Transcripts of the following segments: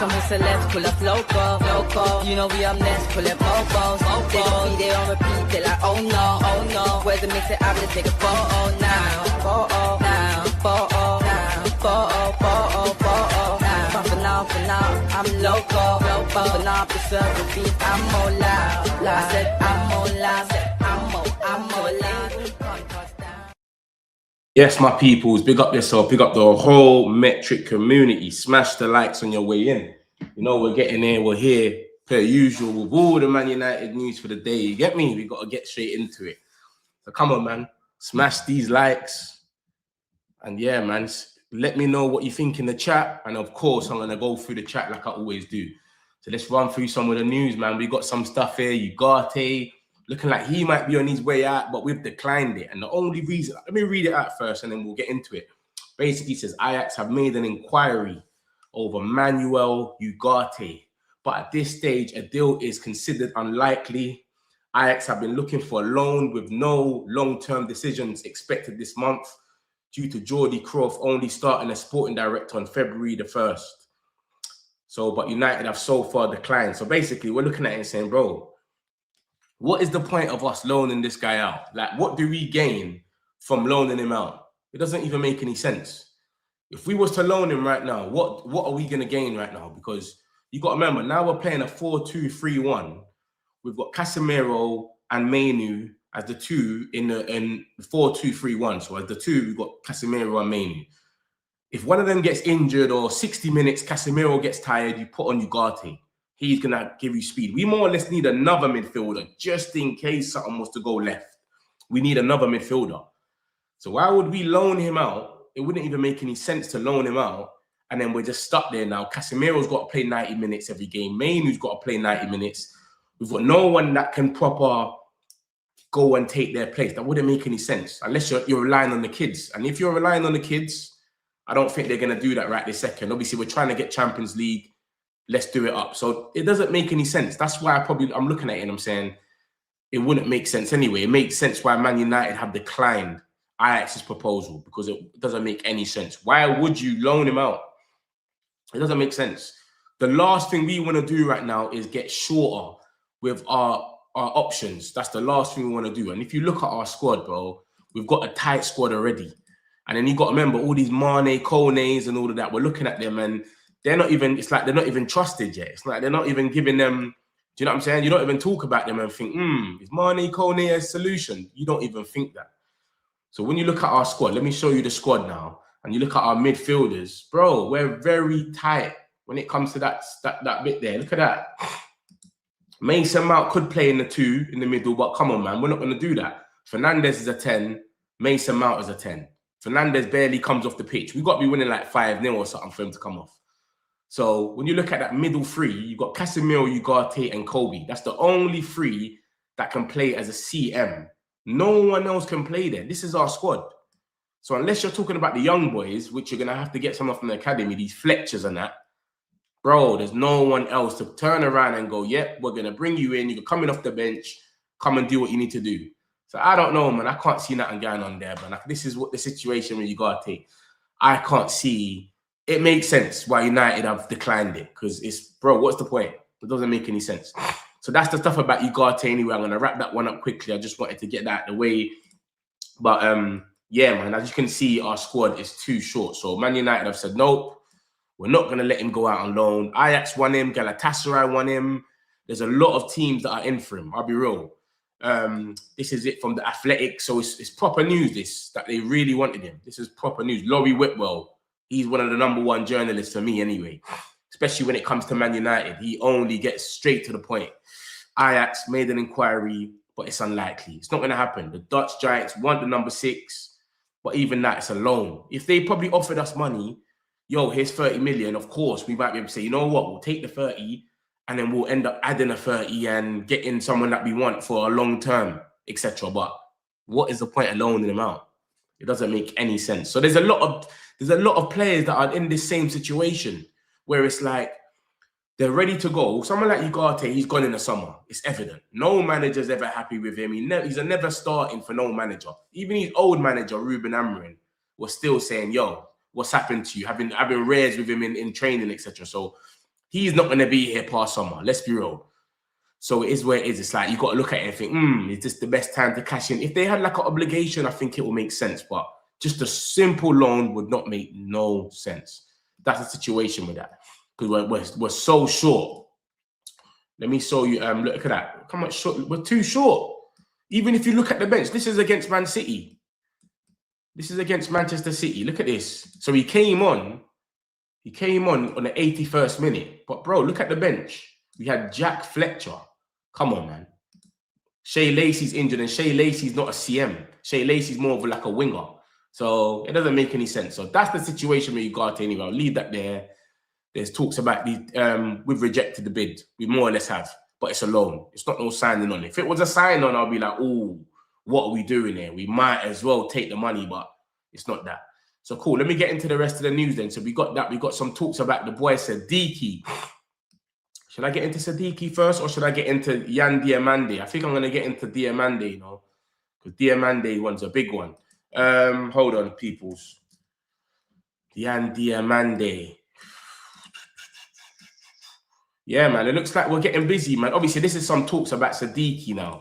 Some celebs pull up loco. You know we up next, pull up mofos. They gon' be there on repeat, they like, oh no. Where's the mix it up, let's take a photo now. Bumping off, I'm loco. Bumping off the server beat, I'm more loud. I said I'm more loud, I'm more loud. Yes, my peoples, big up yourself, big up the whole Metric community. Smash the likes on your way in. You know, we're getting here, we're here, per usual, with all the Man United news for the day. You get me? We got to get straight into it. So come on, man. Smash these likes. And yeah, man, let me know what you think in the chat. And of course, I'm going to go through the chat like I always do. So let's run through some of the news, man. We got some stuff here. Ugarte, looking like he might be on his way out, but we've declined it. And the only reason, let me read it out first and then we'll get into it. Basically, it says Ajax have made an inquiry over Manuel Ugarte, but at this stage, a deal is considered unlikely. Ajax have been looking for a loan with no long-term decisions expected this month due to Jordy Croft only starting as sporting director on February the 1st. So, but United have so far declined. So basically, we're looking at it and saying, bro, what is the point of us loaning this guy out? Like, what do we gain from loaning him out? It doesn't even make any sense. If we was to loan him right now, what are we going to gain right now? Because you got to remember, now we're playing a 4-2-3-1. We've got Casemiro and Mainu as the two in 4-2-3-1. So as the two, we've got Casemiro and Mainu. If one of them gets injured or 60 minutes, Casemiro gets tired, you put on Ugarte. He's going to give you speed. We more or less need another midfielder just in case something was to go left. We need another midfielder. So why would we loan him out? It wouldn't even make any sense to loan him out. And then we're just stuck there now. Casemiro's got to play 90 minutes every game. Mainu's got to play 90 minutes. We've got no one that can proper go and take their place. That wouldn't make any sense unless you're relying on the kids. And if you're relying on the kids, I don't think they're going to do that right this second. Obviously, we're trying to get Champions League. Let's do it up. So it doesn't make any sense. That's why I'm looking at it and I'm saying it wouldn't make sense anyway. It makes sense why Man United have declined Ajax's proposal because it doesn't make any sense. Why would you loan him out? It doesn't make sense. The last thing we want to do right now is get shorter with our options. That's the last thing we want to do. And if you look at our squad, bro, we've got a tight squad already. And then you got to remember all these Mane, Kones and all of that. We're looking at them and they're not even, it's like they're not even trusted yet. It's like they're not even giving them, do you know what I'm saying? You don't even talk about them and think, is Mane, Kone a solution? You don't even think that. So when you look at our squad, let me show you the squad now. And you look at our midfielders, bro, we're very tight when it comes to that bit there. Look at that. Mason Mount could play in the 2 in the middle, but come on, man, we're not going to do that. Fernandez is a 10. Mason Mount is a 10. Fernandez barely comes off the pitch. We've got to be winning like 5-0 or something for him to come off. So when you look at that middle 3, you've got Casemiro, Ugarte, and Kobe. That's the only 3 that can play as a CM. No one else can play there. This is our squad. So unless you're talking about the young boys, which you're going to have to get someone from the academy, these Fletchers and that, bro, there's no one else to turn around and go, yep, we're going to bring you in. You're coming off the bench. Come and do what you need to do. So I don't know, man. I can't see nothing going on there. But like, this is what the situation with Ugarte. I can't see. It makes sense why United have declined it. Because it's, bro, what's the point? It doesn't make any sense. So that's the stuff about Ugarte anyway. I'm going to wrap that one up quickly. I just wanted to get that out of the way. But, yeah, man, as you can see, our squad is too short. So Man United have said, nope, we're not going to let him go out on loan. Ajax won him. Galatasaray won him. There's a lot of teams that are in for him. I'll be real. This is it from the Athletic. So it's proper news, this, that they really wanted him. This is proper news. Laurie Whitwell, he's one of the #1 journalists for me anyway, especially when it comes to Man United. He only gets straight to the point. Ajax made an inquiry, but it's unlikely. It's not going to happen. The Dutch Giants want the #6. But even that, it's a loan. If they probably offered us money, yo, here's 30 million, of course, we might be able to say, you know what, we'll take the 30 and then we'll end up adding a 30 and getting someone that we want for a long term, etc. But what is the point of loaning them out? It doesn't make any sense. So there's a lot of players that are in this same situation where it's like they're ready to go. Someone like Ugarte, he's gone in the summer. It's evident. No manager's ever happy with him. He's never starting for no manager. Even his old manager, Ruben Amorim, was still saying, yo, what's happened to you? Having rares with him in training, etc. So He's not going to be here past summer. Let's be real. So it is where it is. It's like you got to look at it and think, is this the best time to cash in? If they had like an obligation, I think it will make sense. But just a simple loan would not make no sense. That's the situation with that. Because we're so short. Let me show you. Look at that. How much short? We're too short. Even if you look at the bench, this is against Man City. This is against Manchester City. Look at this. So he came on. He came on the 81st minute. But bro, look at the bench. We had Jack Fletcher. Come on, man. Shea Lacey's injured, and Shea Lacey's not a CM. Shea Lacey's more of like a winger. So it doesn't make any sense. So that's the situation with Ugarte anyway. I'll leave that there. There's talks about we've rejected the bid. We more or less have. But it's a loan. It's not no signing on. If it was a sign on, I'll be like, oh, what are we doing here? We might as well take the money, but it's not that. So cool. Let me get into the rest of the news then. So we got that. We got some talks about the boy Sadiki. Should I get into Sadiki first, or should I get into Diomande? I think I'm going to get into Diomande, you know, because Diomande one's a big one. Hold on, peoples. Diomande. Yeah, man, it looks like we're getting busy, man. Obviously, this is some talks about Sadiki now.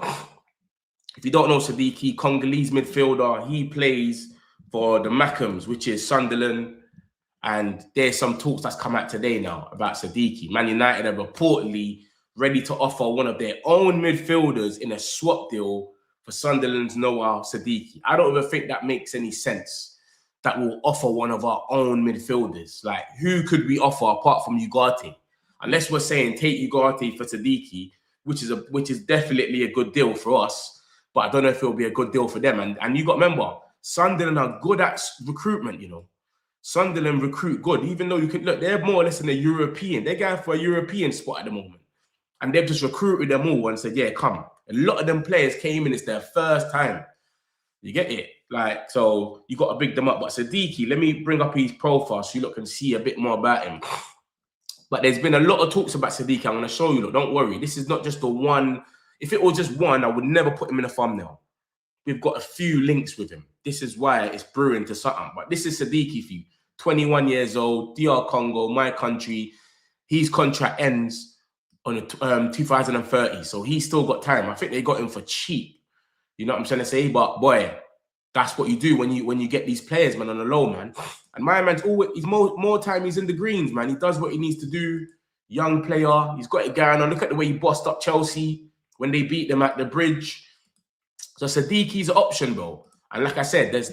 If you don't know Sadiki, Congolese midfielder, he plays for the Mackhams, which is Sunderland. And there's some talks that's come out today now about Sadiki. Man United are reportedly ready to offer one of their own midfielders in a swap deal for Sunderland's Noah Sadiki. I don't even think that makes any sense, that we'll offer one of our own midfielders. Like, who could we offer apart from Ugarte? Unless we're saying take Ugarte for Sadiki, which is definitely a good deal for us, but I don't know if it'll be a good deal for them. And you got to remember, Sunderland are good at recruitment, you know. Sunderland recruit good, even though you could look, they're more or less in a European. They're going for a European spot at the moment. And they've just recruited them all and said, yeah, come. A lot of them players came in, it's their first time. You get it? Like, so you got to big them up. But Sadiki, let me bring up his profile so you look and see a bit more about him. But there's been a lot of talks about Sadiki. I'm going to show you. Look, don't worry. This is not just the one. If it was just one, I would never put him in a thumbnail. We've got a few links with him. This is why it's brewing to something. But this is Sadiki for you. 21 years old, DR Congo, my country. His contract ends on 2030. So he's still got time. I think they got him for cheap. You know what I'm trying to say? But boy, that's what you do when you get these players, man, on the low, man. And my man's always, he's more time he's in the greens, man. He does what he needs to do. Young player. He's got it going on. Look at the way he bossed up Chelsea when they beat them at the bridge. So Sadiki's an option, bro. And like I said, this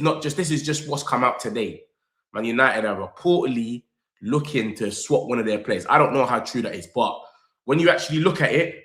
is just what's come out today. Man United are reportedly looking to swap one of their players. I don't know how true that is, but when you actually look at it,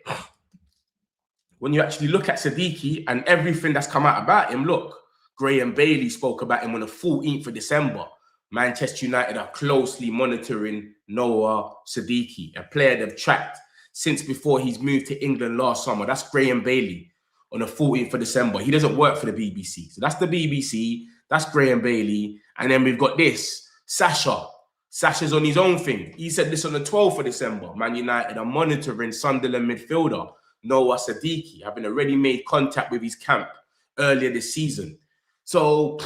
when you actually look at Sadiki and everything that's come out about him, look, Graham Bailey spoke about him on the 14th of December. Manchester United are closely monitoring Noah Sadiki, a player they've tracked since before he's moved to England last summer. That's Graham Bailey on the 14th of December. He doesn't work for the BBC. So that's the BBC. That's Graham Bailey. And then we've got this, Sasha. Sasha's on his own thing. He said this on the 12th of December. Man United are monitoring Sunderland midfielder Noah Sadiki, having already made contact with his camp earlier this season. So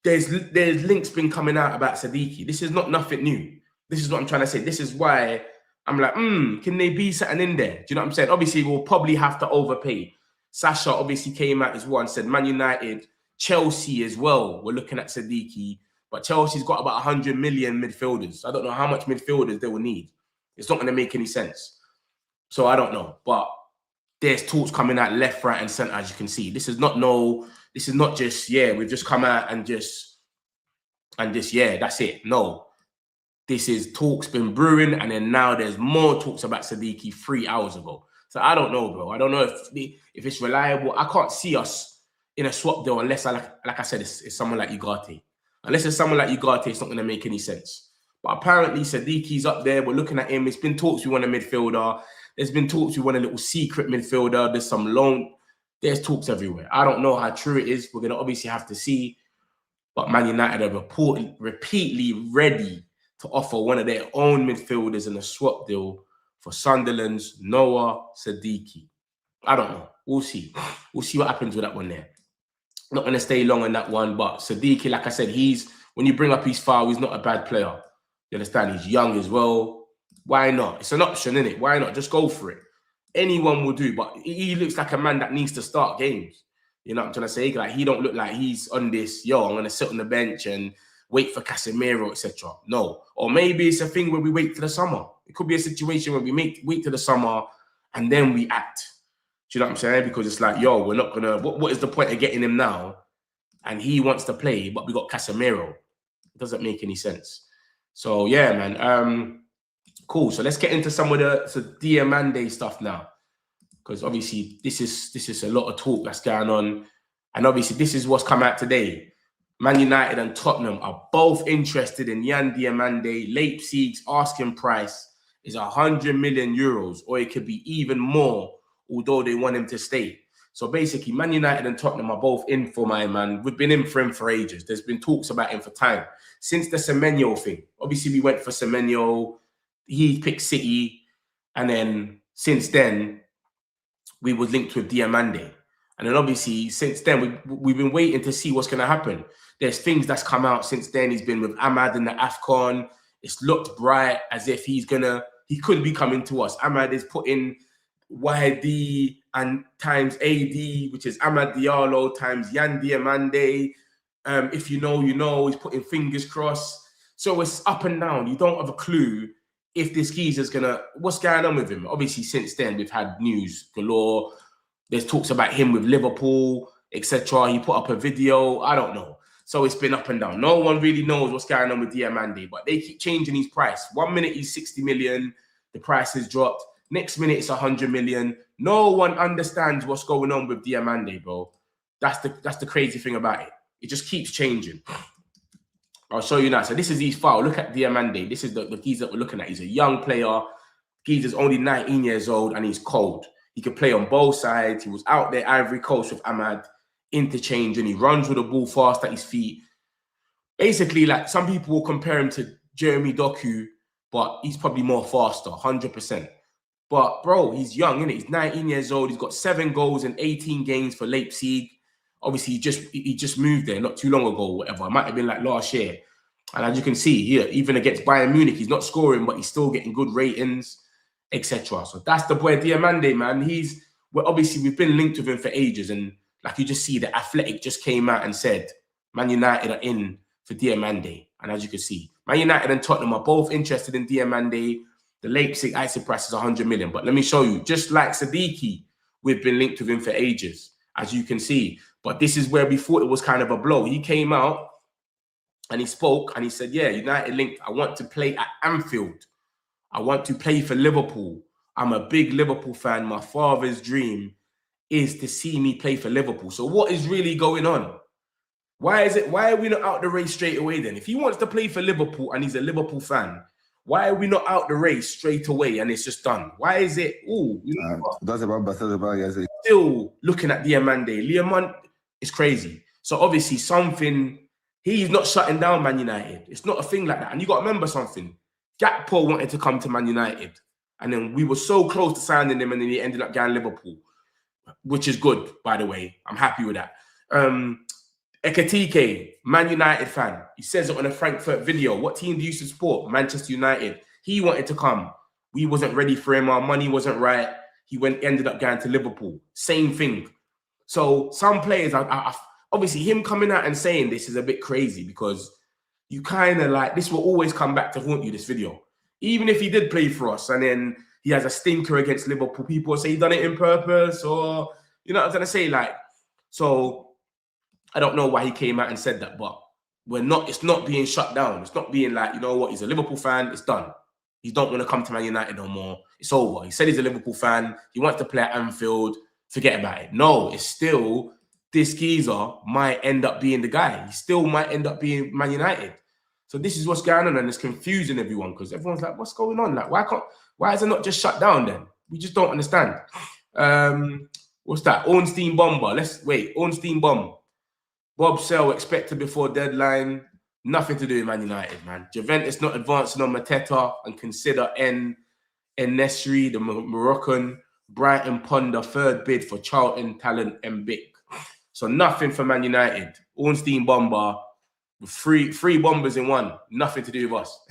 there's links been coming out about Sadiki. This is not nothing new. This is what I'm trying to say. This is why I'm like, can they be something in there? Do you know what I'm saying? Obviously, we'll probably have to overpay. Sasha obviously came out as well and said Man United, Chelsea as well. We're looking at Sadiki, but Chelsea's got about 100 million midfielders. I don't know how much midfielders they will need. It's not going to make any sense. So I don't know, but there's talks coming out left, right, and centre, as you can see. This is not just, yeah, we've just come out and just, yeah, that's it. No. This is talks been brewing, and then now there's more talks about Sadiki 3 hours ago. So I don't know, bro. I don't know if it's reliable. I can't see us in a swap deal unless, like I said, it's someone like Ugarte. Unless it's someone like Ugarte, it's not going to make any sense. But apparently Sadiki's up there. We're looking at him. It's been talks we want a midfielder. There's been talks we want a little secret midfielder. There's some loan. There's talks everywhere. I don't know how true it is. We're going to obviously have to see. But Man United are repeatedly ready to offer one of their own midfielders in a swap deal for Sunderland's Noah Sadiki. I don't know. We'll see. We'll see what happens with that one there. Not going to stay long on that one, but Sadiki, like I said, when you bring up his file, he's not a bad player. You understand? He's young as well. Why not? It's an option, isn't it? Why not? Just go for it. Anyone will do. But he looks like a man that needs to start games. You know what I'm trying to say? Like, he don't look like he's on this, yo, I'm going to sit on the bench and wait for Casemiro, etc. No. Or maybe it's a thing where we wait till the summer. It could be a situation where we wait till the summer and then we act. Do you know what I'm saying? Because it's like, yo, we're not going to... What is the point of getting him now? And he wants to play, but we got Casemiro. It doesn't make any sense. So, yeah, man. Cool. So let's get into some of the Diomande stuff now, because obviously this is a lot of talk that's going on, and obviously this is what's come out today. Man United and Tottenham are both interested in Yan Diomande. Leipzig's asking price is 100 million euros, or it could be even more, although they want him to stay. So basically, Man United and Tottenham are both in for my man. We've been in for him for ages. There's been talks about him for time since the Semenyo thing. Obviously, we went for Semenyo. He picked City, and then since then we was linked with Diomande, and then obviously since then we've been waiting to see what's going to happen. There's things that's come out since then. He's been with Ahmad in the AFCON. It's looked bright as if he could be coming to us. Ahmad is putting YD and times AD, which is Ahmad Diallo times Yan Diomande. If you know, you know. He's putting fingers crossed. So it's up and down. You don't have a clue if this geezer's what's going on with him. Obviously, since then, we've had news galore. There's talks about him with Liverpool, etc. He put up a video. I don't know. So it's been up and down. No one really knows what's going on with Diomande, but they keep changing his price. 1 minute he's 60 million. The price has dropped. Next minute it's 100 million. No one understands what's going on with Diomande, bro. That's the crazy thing about it. It just keeps changing. I'll show you now. So this is his file. Look at Diomande. This is the geezer that we're looking at. He's a young player. Geezer's only 19 years old and he's cold. He can play on both sides. He was out there Ivory Coast with Ahmad, interchange, and he runs with the ball fast at his feet. Basically, like, some people will compare him to Jeremy Doku, but he's probably more faster, 100%. But, bro, he's young, innit? He's 19 years old. He's got 7 goals in 18 games for Leipzig. Obviously, he just moved there not too long ago or whatever. It might have been like last year. And as you can see here, even against Bayern Munich, he's not scoring, but he's still getting good ratings, etc. So that's the boy Diomande, man. Obviously, we've been linked with him for ages. And like you just see, the Athletic just came out and said, Man United are in for Diomande. And as you can see, Man United and Tottenham are both interested in Diomande. The Leipzig ISO price is 100 million. But let me show you, just like Sadiki, we've been linked with him for ages, as you can see. But this is where we thought it was kind of a blow. He came out and he spoke and he said, yeah, United linked. I want to play at Anfield. I want to play for Liverpool. I'm a big Liverpool fan. My father's dream is to see me play for Liverpool. So what is really going on? Why are we not out the race straight away then? If he wants to play for Liverpool and he's a Liverpool fan, why are we not out the race straight away and it's just done? Why is it, still looking at Diomande? It's crazy. So obviously he's not shutting down Man United. It's not a thing like that. And you got to remember something. Gakpo wanted to come to Man United. And then we were so close to signing him and then he ended up going Liverpool, which is good, by the way. I'm happy with that. Ekatike, Man United fan. He says it on a Frankfurt video. What team do you support? Manchester United. He wanted to come. We wasn't ready for him. Our money wasn't right. He ended up going to Liverpool. Same thing. So some players, obviously him coming out and saying this is a bit crazy because you kind of like, this will always come back to haunt you, this video. Even if he did play for us and then he has a stinker against Liverpool, people will say he done it in purpose or, you know what I'm trying to say? Like, so I don't know why he came out and said that, but it's not being shut down. It's not being like, you know what, he's a Liverpool fan, it's done. He don't want to come to Man United no more. It's over. He said he's a Liverpool fan. He wants to play at Anfield. Forget about it. No, it's still, this geezer might end up being the guy. He still might end up being Man United. So this is what's going on, and it's confusing everyone because everyone's like, what's going on? Like, why is it not just shut down then? We just don't understand. What's that? Ornstein Bomber. Ornstein Bomb. Bob Sell expected before deadline. Nothing to do with Man United, man. Juventus not advancing on Mateta and consider En-Nesyri, the Moroccan. Brighton Ponder, third bid for Charlton talent Mbik. So nothing for Man United. Ornstein Bomber, three bombers in one. Nothing to do with us.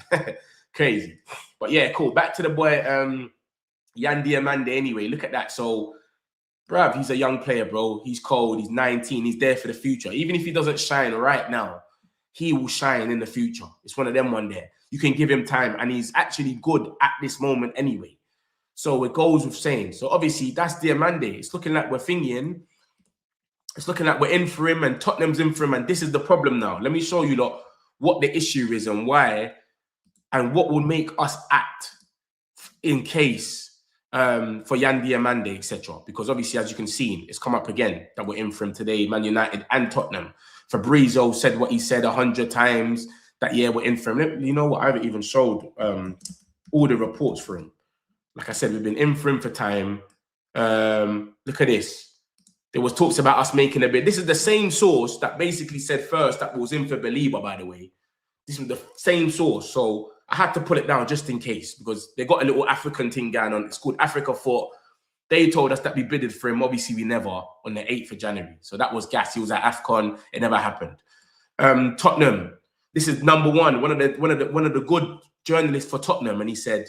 Crazy. But yeah, cool. Back to the boy, Yan Diomande anyway. Look at that. So, bruv, he's a young player, bro. He's cold. He's 19. He's there for the future. Even if he doesn't shine right now, he will shine in the future. It's one of them one there. You can give him time, and he's actually good at this moment anyway. So it goes with saying. So obviously, that's Diomande. It's looking like we're thinking. It's looking like we're in for him, and Tottenham's in for him, and this is the problem now. Let me show you lot what the issue is and why, and what will make us act in case for Yan Diomande, etc. Because obviously, as you can see, it's come up again that we're in for him today, Man United and Tottenham. Fabrizio said what he said 100 times, that yeah, we're in for him. You know what? I haven't even showed all the reports for him. Like I said, we've been in for him for time. Look at this. There was talks about us making a bid. This is the same source that basically said first that was in for Belieber, by the way. This was the same source. So I had to pull it down just in case, because they got a little African thing going on. It's called Africa Thought. They told us that we bidded for him. Obviously, we never on the 8th of January. So that was gas. He was at AFCON. It never happened. Tottenham. This is number one. One of the good journalists for Tottenham, and he said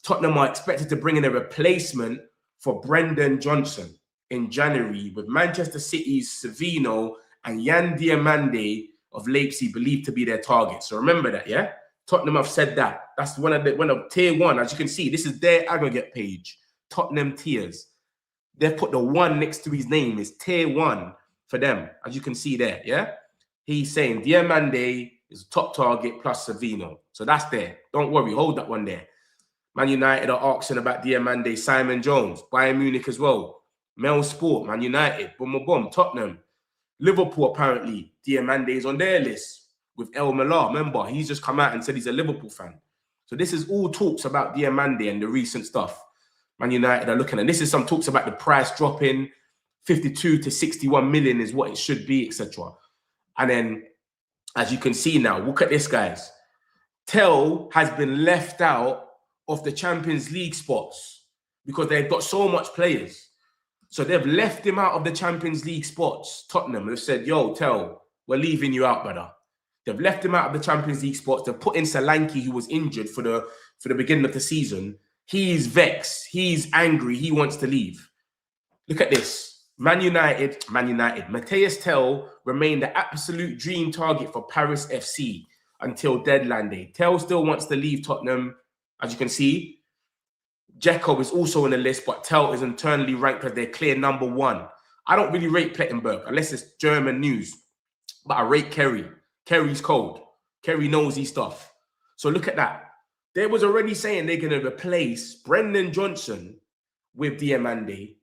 Tottenham are expected to bring in a replacement for Brendan Johnson in January, with Manchester City's Savino and Yan Diomande of Leipzig believed to be their target. So remember that, yeah? Tottenham have said that. That's one of tier one. As you can see, this is their aggregate page. Tottenham tiers. They've put the one next to his name. Is tier one for them, as you can see there, yeah? He's saying Diomande is top target plus Savino. So that's there. Don't worry, hold that one there. Man United are asking about Diomande, Simon Jones, Bayern Munich as well. Mel Sport, Man United, boom, boom, boom, Tottenham. Liverpool, apparently, Diomande is on their list with El Millar. Remember, he's just come out and said he's a Liverpool fan. So this is all talks about Diomande and the recent stuff. Man United are looking at. This is some talks about the price dropping. 52 to 61 million is what it should be, etc. And then, as you can see now, look at this, guys. Tel has been left out of the Champions League spots because they've got so much players. So they've left him out of the Champions League spots. Tottenham have said, yo, Tel, we're leaving you out, brother. They've left him out of the Champions League spots. They've put in Solanke, who was injured for the beginning of the season. He's vexed. He's angry. He wants to leave. Look at this. Man United. Matthias Tel remained the absolute dream target for Paris FC until deadline day. Tel still wants to leave Tottenham, as you can see. Dzeko is also on the list, but Tel is internally ranked as their clear number one. I don't really rate Plettenberg, unless it's German news. But I rate Kerry. Kerry's cold. Kerry knows his stuff. So look at that. They was already saying they're going to replace Brendan Johnson with Diomande.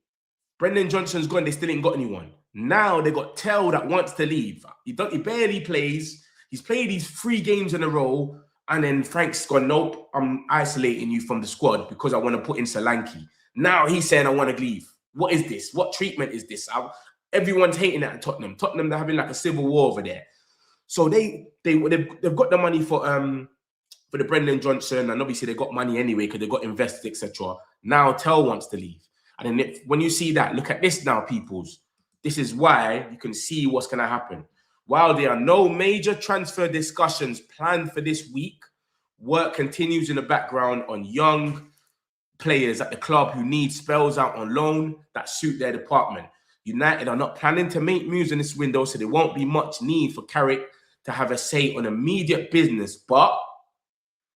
Brendan Johnson's gone. They still ain't got anyone. Now they got Tel that wants to leave. He barely plays. He's played these 3 games in a row. And then Frank's gone, nope, I'm isolating you from the squad because I want to put in Solanke. Now he's saying I want to leave. What is this? What treatment is this? Everyone's hating at Tottenham. Tottenham, they're having like a civil war over there. So they've got the money for the Brendan Johnson, and obviously they got money anyway because they got invested, etc. Now Tel wants to leave. And then when you see that, look at this now, peoples. This is why you can see what's going to happen. While there are no major transfer discussions planned for this week, work continues in the background on young players at the club who need spells out on loan that suit their department. United are not planning to make moves in this window, so there won't be much need for Carrick to have a say on immediate business. But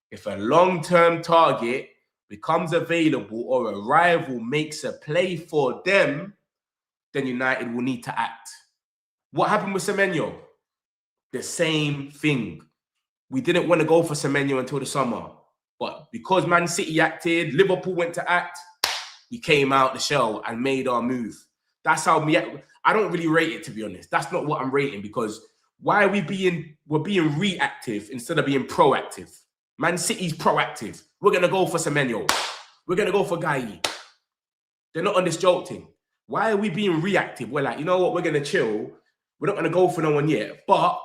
if a long-term target becomes available or a rival makes a play for them, then United will need to act. What happened with Semenyo? The same thing. We didn't want to go for Semenyo until the summer. But because Man City acted, Liverpool went to act, we came out the shell and made our move. That's how I don't really rate it, to be honest. That's not what I'm rating, because why are we're being reactive instead of being proactive? Man City's proactive. We're going to go for Semenyo. We're going to go for Guy. They're not on this joke thing. Why are we being reactive? We're like, you know what? We're going to chill. We're not going to go for no one yet. But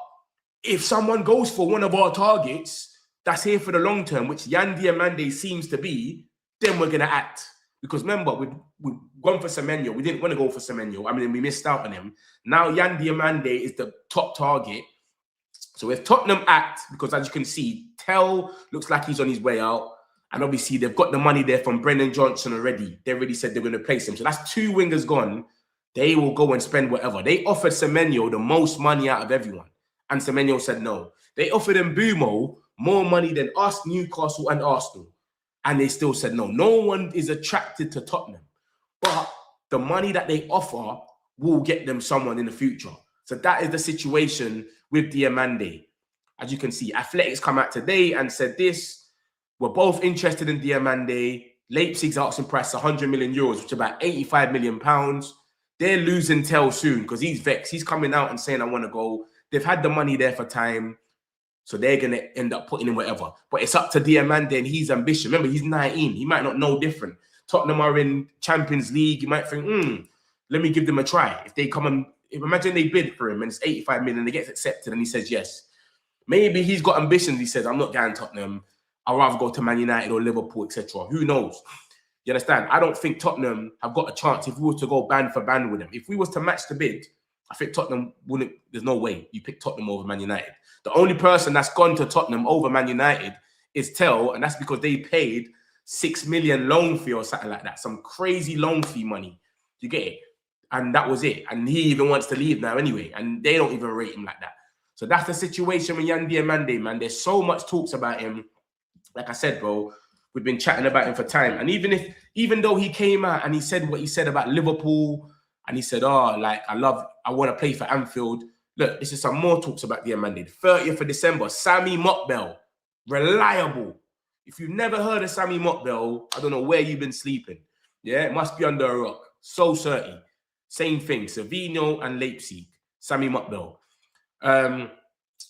if someone goes for one of our targets that's here for the long term, which Yan Diomande seems to be, then we're going to act. Because remember, we've gone for Semenyo. We didn't want to go for Semenyo. I mean, we missed out on him. Now Yan Diomande is the top target. So if Tottenham act, because as you can see, Tel looks like he's on his way out. And obviously, they've got the money there from Brendan Johnson already. They already said they're going to place him. So that's 2 wingers gone. They will go and spend whatever. They offered Semenyo the most money out of everyone. And Semenyo said no. They offered Mbumo more money than us, Newcastle, and Arsenal. And they still said no. No one is attracted to Tottenham. But the money that they offer will get them someone in the future. So that is the situation with Diomande. As you can see, Athletics come out today and said this. We're both interested in Diomande. Leipzig's asking price 100 million euros, which is about 85 million pounds. They're losing tail soon because he's vexed. He's coming out and saying, I want to go. They've had the money there for time. So they're going to end up putting in whatever. But it's up to Diomande and his ambition. Remember, he's 19. He might not know different. Tottenham are in Champions League. You might think, let me give them a try. If they come and imagine they bid for him and it's 85 million and he gets accepted and he says yes. Maybe he's got ambitions. He says, I'm not going to Tottenham. I'd rather go to Man United or Liverpool, etc. Who knows? You understand? I don't think Tottenham have got a chance if we were to go band for band with them. If we was to match the bid, I think Tottenham wouldn't. There's no way you pick Tottenham over Man United. The only person that's gone to Tottenham over Man United is Tell, and that's because they paid 6 million loan fee or something like that. Some crazy loan fee money. You get it? And that was it. And he even wants to leave now anyway. And they don't even rate him like that. So that's the situation with Yan Diomande, man. There's so much talks about him. Like I said, bro, we've been chatting about him for time. And even though he came out and he said what he said about Liverpool, and he said, I want to play for Anfield. Look, this is some more talks about Diomande. 30th of December, Sammy Mokbel, reliable. If you've never heard of Sammy Mokbel, I don't know where you've been sleeping. Yeah, it must be under a rock. So 30. Same thing, Savino and Leipzig, Sammy Mokbel.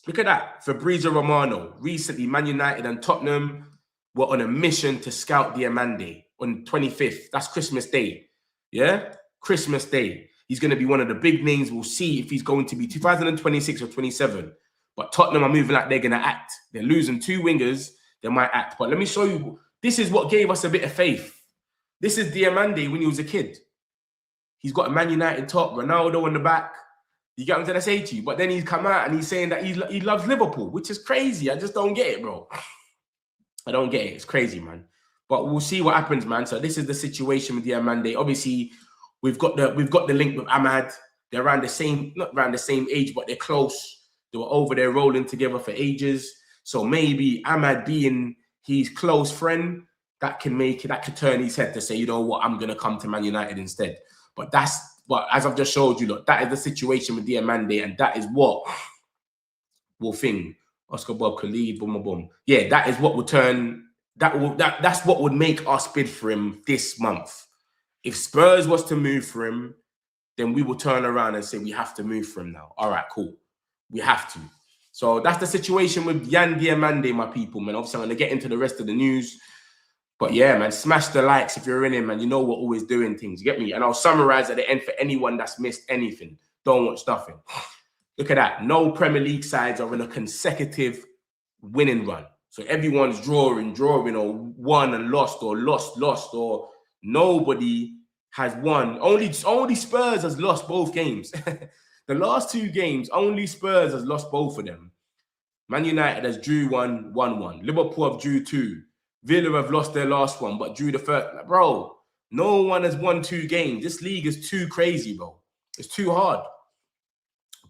Look at that. Fabrizio Romano. Recently, Man United and Tottenham were on a mission to scout Diomande on 25th. That's Christmas Day. Yeah? Christmas Day. He's going to be one of the big names. We'll see if he's going to be 2026 or 27. But Tottenham are moving like they're going to act. They're losing 2 wingers. They might act. But let me show you. This is what gave us a bit of faith. This is Diomande when he was a kid. He's got a Man United top, Ronaldo on the back. You get what I'm trying to say to you? But then he's come out and he's saying that he loves Liverpool, which is crazy. I just don't get it, bro. I don't get it. It's crazy, man. But we'll see what happens, man. So this is the situation with Diomande. Obviously, we've got the link with Ahmad. They're around the same, not around the same age, but they're close. They were over there rolling together for ages. So maybe Ahmad being his close friend, that could turn his head to say, you know what, I'm gonna come to Man United instead. But as I've just showed you, look, that is the situation with Diomande, and that is what will thing. Oscar Bob Khalid, boom, boom, boom. Yeah, that is what will turn. That's what would make us bid for him this month. If Spurs was to move for him, then we will turn around and say we have to move for him now. All right, cool. We have to. So that's the situation with Yan Diomande, my people, man. Obviously, I'm going to get into the rest of the news. But yeah, man, smash the likes if you're in it, man. You know we're always doing things. You get me? And I'll summarize at the end for anyone that's missed anything. Don't watch nothing. Look at that. No Premier League sides are in a consecutive winning run. So everyone's drawing, or won and lost, or lost, or nobody has won. Only Spurs has lost both games. The last 2 games, only Spurs has lost both of them. Man United has drew 1, won 1. Liverpool have drew 2. Villa have lost their last one, but drew the first. Like, bro, no one has won 2 games. This league is too crazy, bro. It's too hard.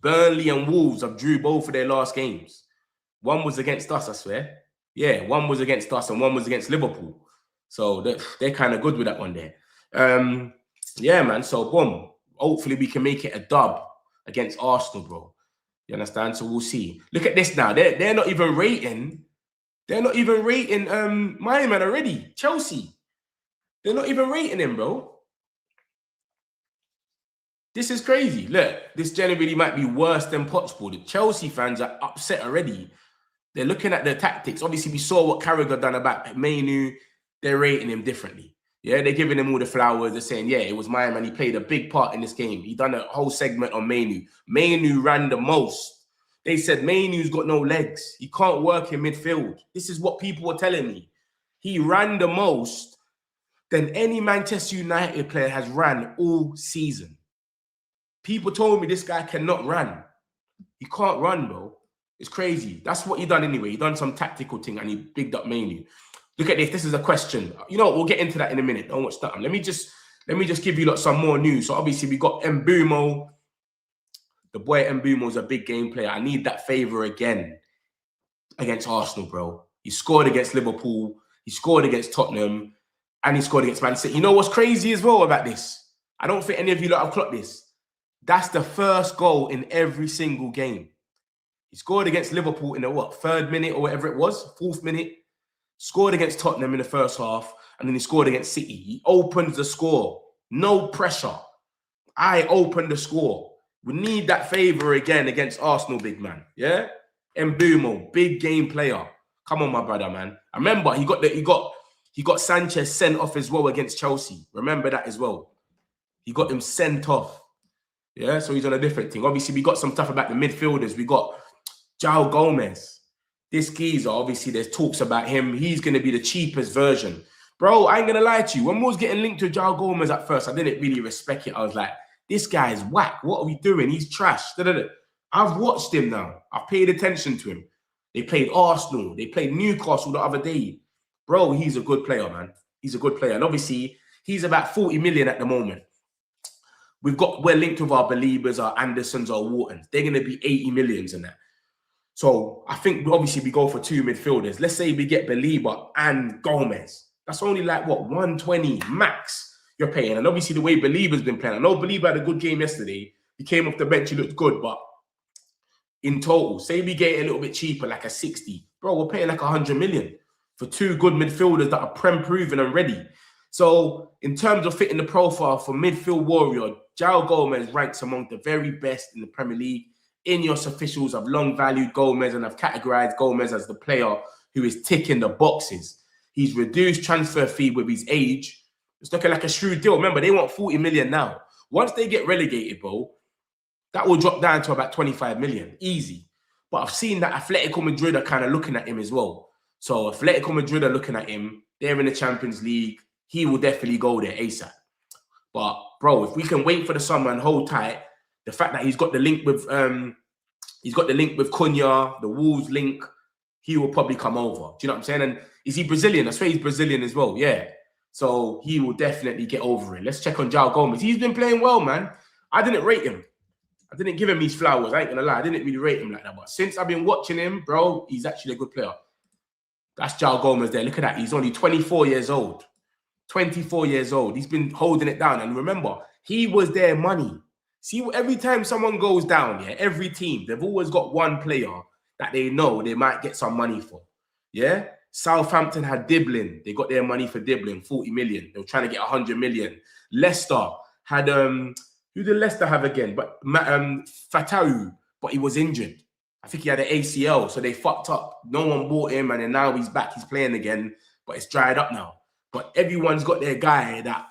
Burnley and Wolves have drew both of their last games. One was against us, I swear. Yeah, one was against us and one was against Liverpool. So they're kind of good with that one there. Yeah, man. So, boom. Hopefully, we can make it a dub against Arsenal, bro. You understand? So, we'll see. Look at this now. They're not even rating... They're not even rating my man already. Chelsea. They're not even rating him, bro. This is crazy. Look, this generally might be worse than Pottsball. The Chelsea fans are upset already. They're looking at their tactics. Obviously, we saw what Carragher done about Mainu. They're rating him differently. Yeah, they're giving him all the flowers. They're saying, yeah, it was my man. He played a big part in this game. He done a whole segment on Mainu. Mainu ran the most. They said Mainu's got no legs. He can't work in midfield. This is what people were telling me. He ran the most than any Manchester United player has ran all season. People told me this guy cannot run. He can't run, bro. It's crazy. That's what he done anyway. He done some tactical thing and he bigged up Mainu. Look at this. This is a question. You know what? We'll get into that in a minute. Don't watch that. Let me just give you some more news. So obviously we got Mbumo. The boy Mbumo is a big game player. I need that favour again against Arsenal, bro. He scored against Liverpool. He scored against Tottenham. And he scored against Man City. You know what's crazy as well about this? I don't think any of you lot have clocked this. That's the first goal in every single game. He scored against Liverpool in the, 3rd minute or whatever it was, 4th minute. Scored against Tottenham in the first half. And then he scored against City. He opened the score. No pressure. I opened the score. We need that favour again against Arsenal, big man. Yeah? Mbumo, big game player. Come on, my brother, man. I remember he got Sanchez sent off as well against Chelsea. Remember that as well. He got him sent off. Yeah, so he's on a different thing. Obviously, we got some stuff about the midfielders. We got João Gomez. This geezer, obviously, there's talks about him. He's going to be the cheapest version. Bro, I ain't going to lie to you. When we was getting linked to João Gomez at first, I didn't really respect it. I was like, this guy's whack. What are we doing? He's trash. I've watched him now. I've paid attention to him. They played Arsenal. They played Newcastle the other day. Bro, he's a good player, man. He's a good player. And obviously, he's about 40 million at the moment. We're linked with our Beliebers, our Andersons, our Whartons. They're going to be 80 millions in that. So I think obviously we go for 2 midfielders. Let's say we get Belieber and Gomez. That's only like, 120 max you're paying. And obviously the way Belieber's been playing. I know Belieber had a good game yesterday. He came off the bench. He looked good. But in total, say we get it a little bit cheaper, like a 60. Bro, we're paying like 100 million for 2 good midfielders that are prem-proven and ready. So in terms of fitting the profile for midfield warrior, João Gomez ranks among the very best in the Premier League. Ineos officials have long valued Gomez and have categorized Gomez as the player who is ticking the boxes. He's reduced transfer fee with his age. It's looking like a shrewd deal. Remember, they want 40 million now. Once they get relegated, bro, that will drop down to about 25 million. Easy. But I've seen that Atletico Madrid are kind of looking at him as well. So Atletico Madrid are looking at him. They're in the Champions League. He will definitely go there ASAP. But, bro, if we can wait for the summer and hold tight, the fact that he's got the link with Cunha, the Wolves link, he will probably come over. Do you know what I'm saying? And is he Brazilian? I swear he's Brazilian as well. Yeah. So he will definitely get over it. Let's check on João Gomez. He's been playing well, man. I didn't rate him. I didn't give him his flowers. I ain't gonna lie. I didn't really rate him like that. But since I've been watching him, bro, he's actually a good player. That's João Gomez there. Look at that. He's only 24 years old. 24 years old. He's been holding it down. And remember, he was their money. See, every time someone goes down, yeah, every team, they've always got one player that they know they might get some money for. Yeah? Southampton had Diblin. They got their money for Diblin, 40 million. They were trying to get 100 million. Leicester had, who did Leicester have again? But Fatahu, but he was injured. I think he had an ACL, so they fucked up. No one bought him, and then now he's back. He's playing again, but it's dried up now. But everyone's got their guy that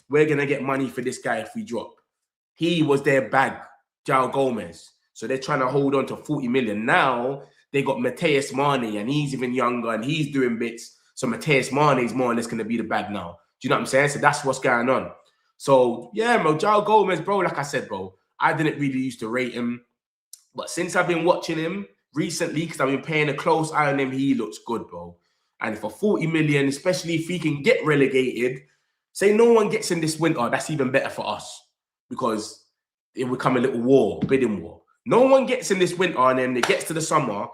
we're going to get money for this guy if we drop. He was their bag, João Gomez. So they're trying to hold on to 40 million. Now they got Matheus Mane, and he's even younger, and he's doing bits. So Matheus Mane is more or less going to be the bag now. Do you know what I'm saying? So that's what's going on. So, yeah, bro, João Gomez, bro, like I said, bro, I didn't really used to rate him. But since I've been watching him recently, because I've been paying a close eye on him, he looks good, bro. And for 40 million, especially if he can get relegated, say no one gets in this winter, that's even better for us. Because it will become a little war, bidding war. No one gets in this winter, and then it gets to the summer,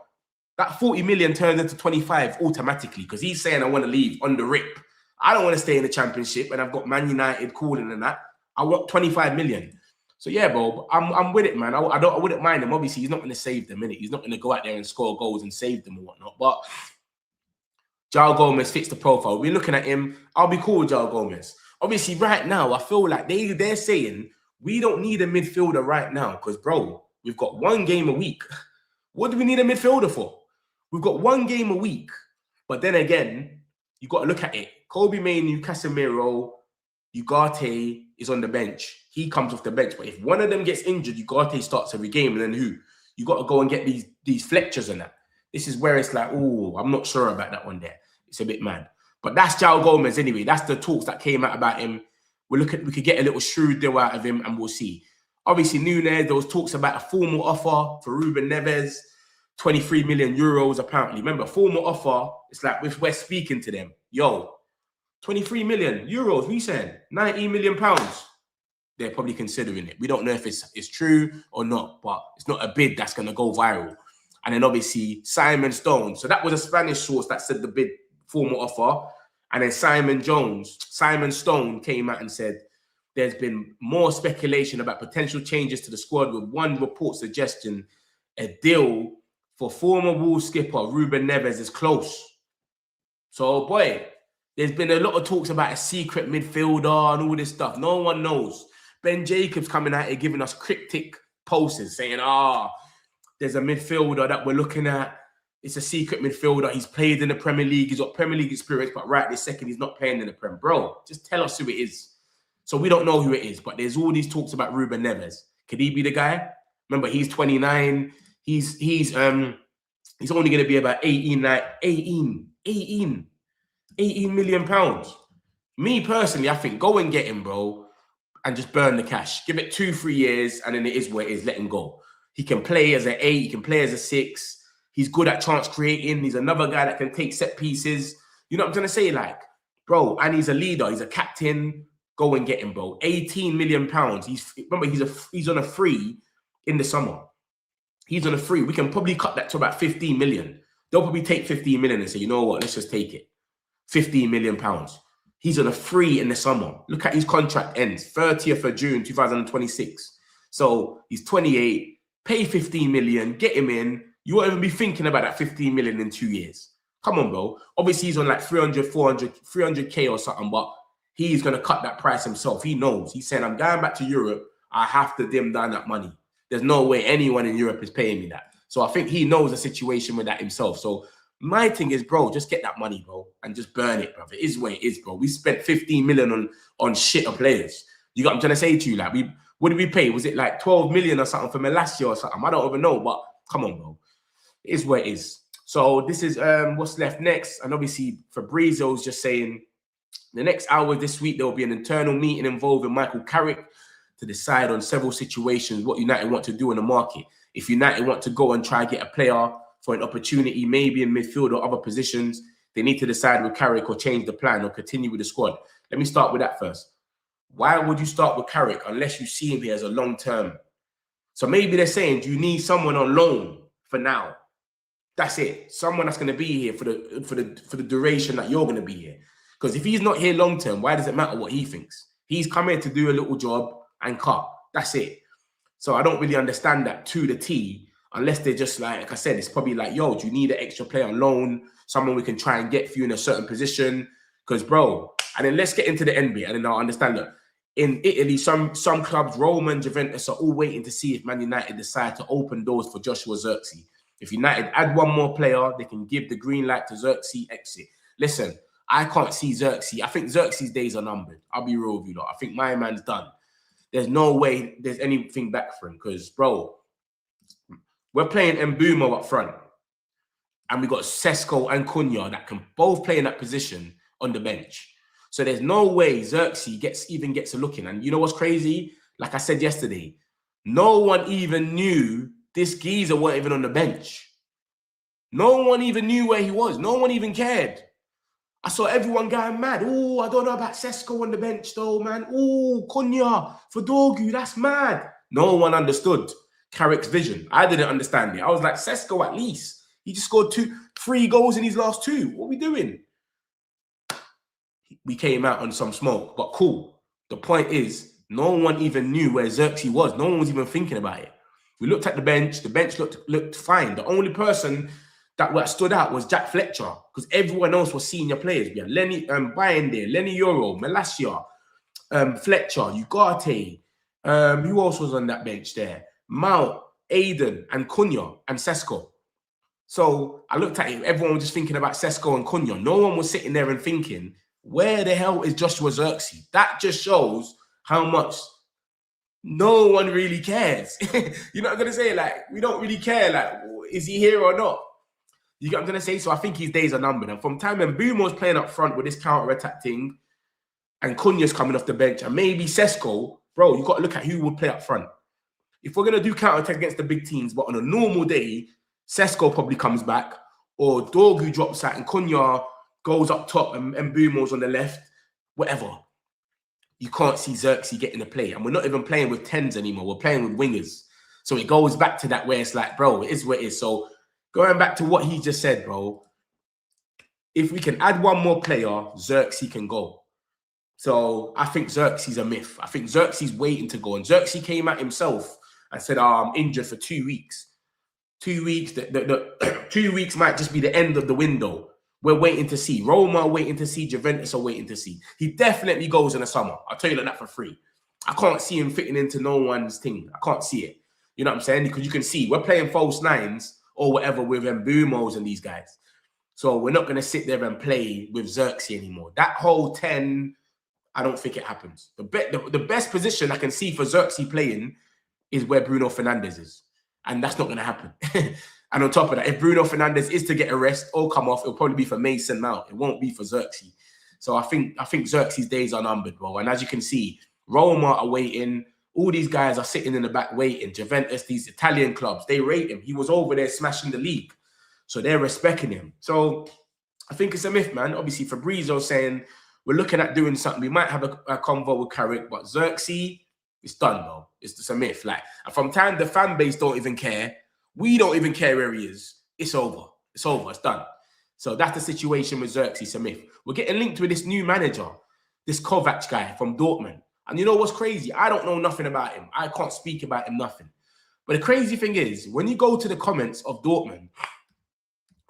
that 40 million turns into 25 automatically, because he's saying I want to leave on the rip. I don't want to stay in the Championship, and I've got Man United calling and that. I want 25 million. So yeah, bro, I'm with it, man. I wouldn't mind him. Obviously, he's not going to save them, innit? He's not going to go out there and score goals and save them and whatnot. But João Gomez fits the profile. We're looking at him. I'll be cool with João Gomez. Obviously, right now, I feel like they're saying we don't need a midfielder right now because, bro, we've got 1 game a week. What do we need a midfielder for? We've got 1 game a week. But then again, you got to look at it. Kobe Mainoo, Casemiro, Ugarte is on the bench. He comes off the bench. But if one of them gets injured, Ugarte starts every game. And then who? You got to go and get these Fletchers and that. This is where it's like, oh, I'm not sure about that one there. It's a bit mad. But that's João Gomez anyway. That's the talks that came out about him. We could get a little shrewd deal out of him and we'll see. Obviously, Nunes, there was talks about a formal offer for Ruben Neves. 23 million euros apparently. Remember, former offer, it's like if we're speaking to them, yo, 23 million euros, we saying 19 million pounds. They're probably considering it. We don't know if it's true or not, but it's not a bid that's going to go viral. And then obviously Simon Stone. So that was a Spanish source that said the bid formal offer. And then Simon Stone came out and said there's been more speculation about potential changes to the squad, with one report suggesting a deal for former Wolves skipper Ruben Neves is close. So boy, there's been a lot of talks about a secret midfielder and all this stuff. No one knows. Ben Jacobs coming out here giving us cryptic posts saying, there's a midfielder that we're looking at. It's a secret midfielder. He's played in the Premier League. He's got Premier League experience, but right this second, he's not playing in the Premier. Bro, just tell us who it is. So we don't know who it is, but there's all these talks about Ruben Neves. Could he be the guy? Remember, he's 29. He's only going to be about 18 million pounds. Me personally, I think go and get him, bro, and just burn the cash. Give it 2-3 years, and then it is what it is. Let him go. He can play as an 8. He can play as a 6. He's good at chance creating. He's another guy that can take set pieces. You know what I'm trying to say? Like, bro, and he's a leader. He's a captain. Go and get him, bro. 18 million pounds. Remember, he's on a free in the summer. He's on a free. We can probably cut that to about 15 million. They'll probably take 15 million and say, you know what? Let's just take it. 15 million pounds. He's on a free in the summer. Look at his contract ends 30th of June, 2026. So he's 28. Pay 15 million. Get him in. You won't even be thinking about that 15 million in 2 years. Come on, bro. Obviously, he's on like 300K or something, but he's going to cut that price himself. He knows. He's saying, I'm going back to Europe. I have to dim down that money. There's no way anyone in Europe is paying me that. So I think he knows the situation with that himself. So my thing is, bro, just get that money, bro, and just burn it, bro. It is what it is, bro. We spent 15 million on shit of players. You got what I'm trying to say to you? Like, what did we pay? Was it like 12 million or something for me last year or something? I don't even know, but come on, bro. It is what it is. So this is what's left next. And obviously, Fabrizio's just saying the next hour this week, there will be an internal meeting involving Michael Carrick to decide on several situations, what United want to do in the market. If United want to go and try and get a player for an opportunity, maybe in midfield or other positions, they need to decide with Carrick or change the plan or continue with the squad. Let me start with that first. Why would you start with Carrick unless you see him here as a long-term? So maybe they're saying, do you need someone on loan for now? That's it. Someone that's going to be here for the duration that you're going to be here. Because if he's not here long-term, why does it matter what he thinks? He's come here to do a little job and cut. That's it. So I don't really understand that to the T, unless they're just like I said, it's probably like, yo, do you need an extra player on loan? Someone we can try and get for you in a certain position? Because, bro, and then let's get into the NBA. And then I'll understand that in Italy, some clubs, Roma and Juventus, are all waiting to see if Man United decide to open doors for Joshua Zirkzee. If United add one more player, they can give the green light to Zirkzee exit. Listen, I can't see Zirkzee. I think Zirkzee's days are numbered. I'll be real with you lot. I think my man's done. There's no way there's anything back for him because, bro, we're playing Mbeumo up front. And we got Sesko and Cunha that can both play in that position on the bench. So there's no way Zirkzee even gets a look in. And you know what's crazy? Like I said yesterday, no one even knew this geezer wasn't even on the bench. No one even knew where he was. No one even cared. I saw everyone going mad. Oh, I don't know about Sesko on the bench though, man. Oh, Cunha for Dorgu, that's mad. No one understood Carrick's vision. I didn't understand it. I was like, Sesko at least. He just scored 3 goals in his last 2. What are we doing? We came out on some smoke, but cool. The point is, no one even knew where Zirkzee was. No one was even thinking about it. We looked at the bench. The bench looked fine. The only person that stood out was Jack Fletcher because everyone else was senior players. We had Lenny Bayende, Lenny Euro, Malacia, Fletcher, Ugarte. Who else was on that bench there? Mount, Aiden, and Cunha, and Sesko. So I looked at it. Everyone was just thinking about Sesko and Cunha. No one was sitting there and thinking, where the hell is Joshua Zirkzee? That just shows how much no one really cares. You know what I'm going to say? Like, we don't really care. Like, is he here or not? You get what I'm going to say? So I think his days are numbered. And from time when Mbeumo's playing up front with this counter-attack thing and Cunha's coming off the bench and maybe Sesko, bro, you got to look at who would play up front. If we're going to do counter-attack against the big teams, but on a normal day, Sesko probably comes back, or Dorgu drops out and Cunha goes up top and Mbumo's on the left, whatever. You can't see Xerxes getting a play. And we're not even playing with 10s anymore. We're playing with wingers. So it goes back to that where it's like, bro, it is what it is. So going back to what he just said, bro, if we can add one more player, Xerxes can go. So I think Xerxes a myth. I think Xerxes waiting to go. And Xerxes came out himself and said, I'm injured for 2 weeks. 2 weeks, the 2 weeks might just be the end of the window. We're waiting to see. Roma are waiting to see. Juventus are waiting to see. He definitely goes in the summer. I'll tell you like that for free. I can't see him fitting into no one's thing. I can't see it. You know what I'm saying? Because you can see we're playing false nines or whatever with Mbumos and these guys. So we're not going to sit there and play with Xerxes anymore. That whole 10, I don't think it happens. The best position I can see for Xerxes playing is where Bruno Fernandes is. And that's not going to happen. And on top of that, if Bruno Fernandes is to get a rest or come off, it'll probably be for Mason Mount. It won't be for Xerxes. So I think Xerxes' days are numbered, bro. And as you can see, Roma are waiting. All these guys are sitting in the back waiting. Juventus, these Italian clubs, they rate him. He was over there smashing the league. So they're respecting him. So I think it's a myth, man. Obviously, Fabrizio saying we're looking at doing something. We might have a convo with Carrick, but Xerxes, it's done, though. It's just a myth. Like, from time the fan base don't even care. We don't even care where he is. It's over. It's over. It's done. So that's the situation with Xerxes. It's a myth. We're getting linked with this new manager, this Kovac guy from Dortmund. And you know what's crazy? I don't know nothing about him. I can't speak about him, nothing. But the crazy thing is, when you go to the comments of Dortmund,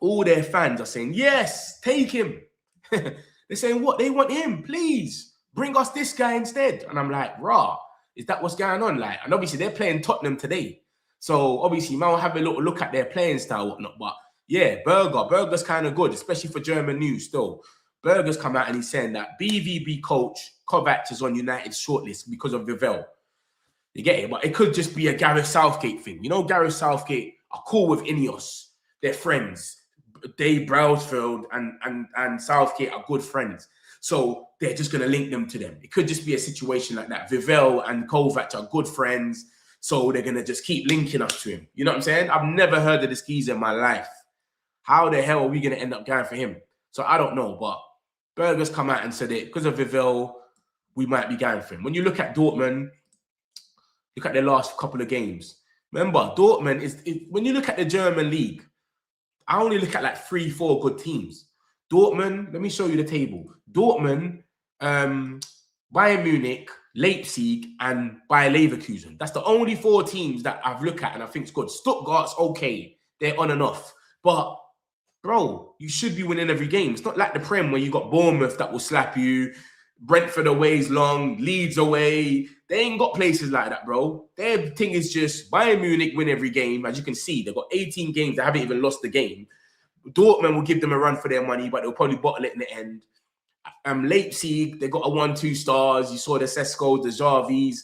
all their fans are saying, yes, take him. They're saying, what? They want him. Please, bring us this guy instead. And I'm like, rah, is that what's going on? Like, and obviously, they're playing Tottenham today. So, obviously, man will have a little look at their playing style, whatnot. But, yeah, Berger's kind of good, especially for German news still. Berger's come out and he's saying that BVB coach Kovac is on United's shortlist because of Vivell. You get it? But it could just be a Gareth Southgate thing. You know, Gareth Southgate are cool with Ineos. They're friends. Dave Brailsford and Southgate are good friends. So, they're just going to link them to them. It could just be a situation like that. Vivell and Kovac are good friends. So they're going to just keep linking us to him. You know what I'm saying? I've never heard of this geezer in my life. How the hell are we going to end up going for him? So I don't know. But Berger's come out and said it. Because of Vivell, we might be going for him. When you look at Dortmund, look at their last couple of games. Remember, Dortmund is when you look at the German league, I only look at like 3-4 good teams. Dortmund, let me show you the table. Dortmund, Bayern Munich, Leipzig, and Bayer Leverkusen. That's the only 4 teams that I've looked at and I think it's good. Stuttgart's okay. They're on and off. But, bro, you should be winning every game. It's not like the Prem where you got Bournemouth that will slap you, Brentford away is long, Leeds away. They ain't got places like that, bro. Their thing is just Bayern Munich win every game. As you can see, they've got 18 games. They haven't even lost the game. Dortmund will give them a run for their money, but they'll probably bottle it in the end. Leipzig, they got a 1-2 stars. You saw the Sesko, the Xavis.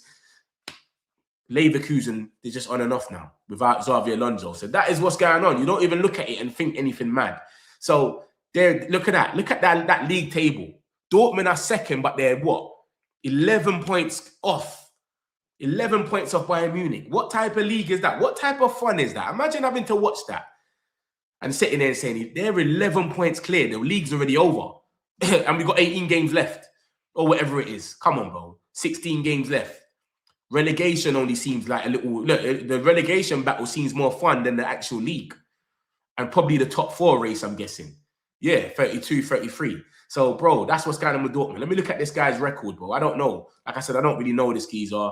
Leverkusen, they're just on and off now without Xavi Alonso. So that is what's going on. You don't even look at it and think anything mad. So look at that. Look at that league table. Dortmund are second, but they're what? 11 points off. 11 points off Bayern Munich. What type of league is that? What type of fun is that? Imagine having to watch that and sitting there and saying, they're 11 points clear. The league's already over. And we've got 18 games left. Or whatever it is. Come on, bro. 16 games left. Relegation only seems like a little... Look, the relegation battle seems more fun than the actual league. And probably the top 4 race, I'm guessing. Yeah, 32, 33. So, bro, that's what's going on with Dortmund. Let me look at this guy's record, bro. I don't know. Like I said, I don't really know this geezer.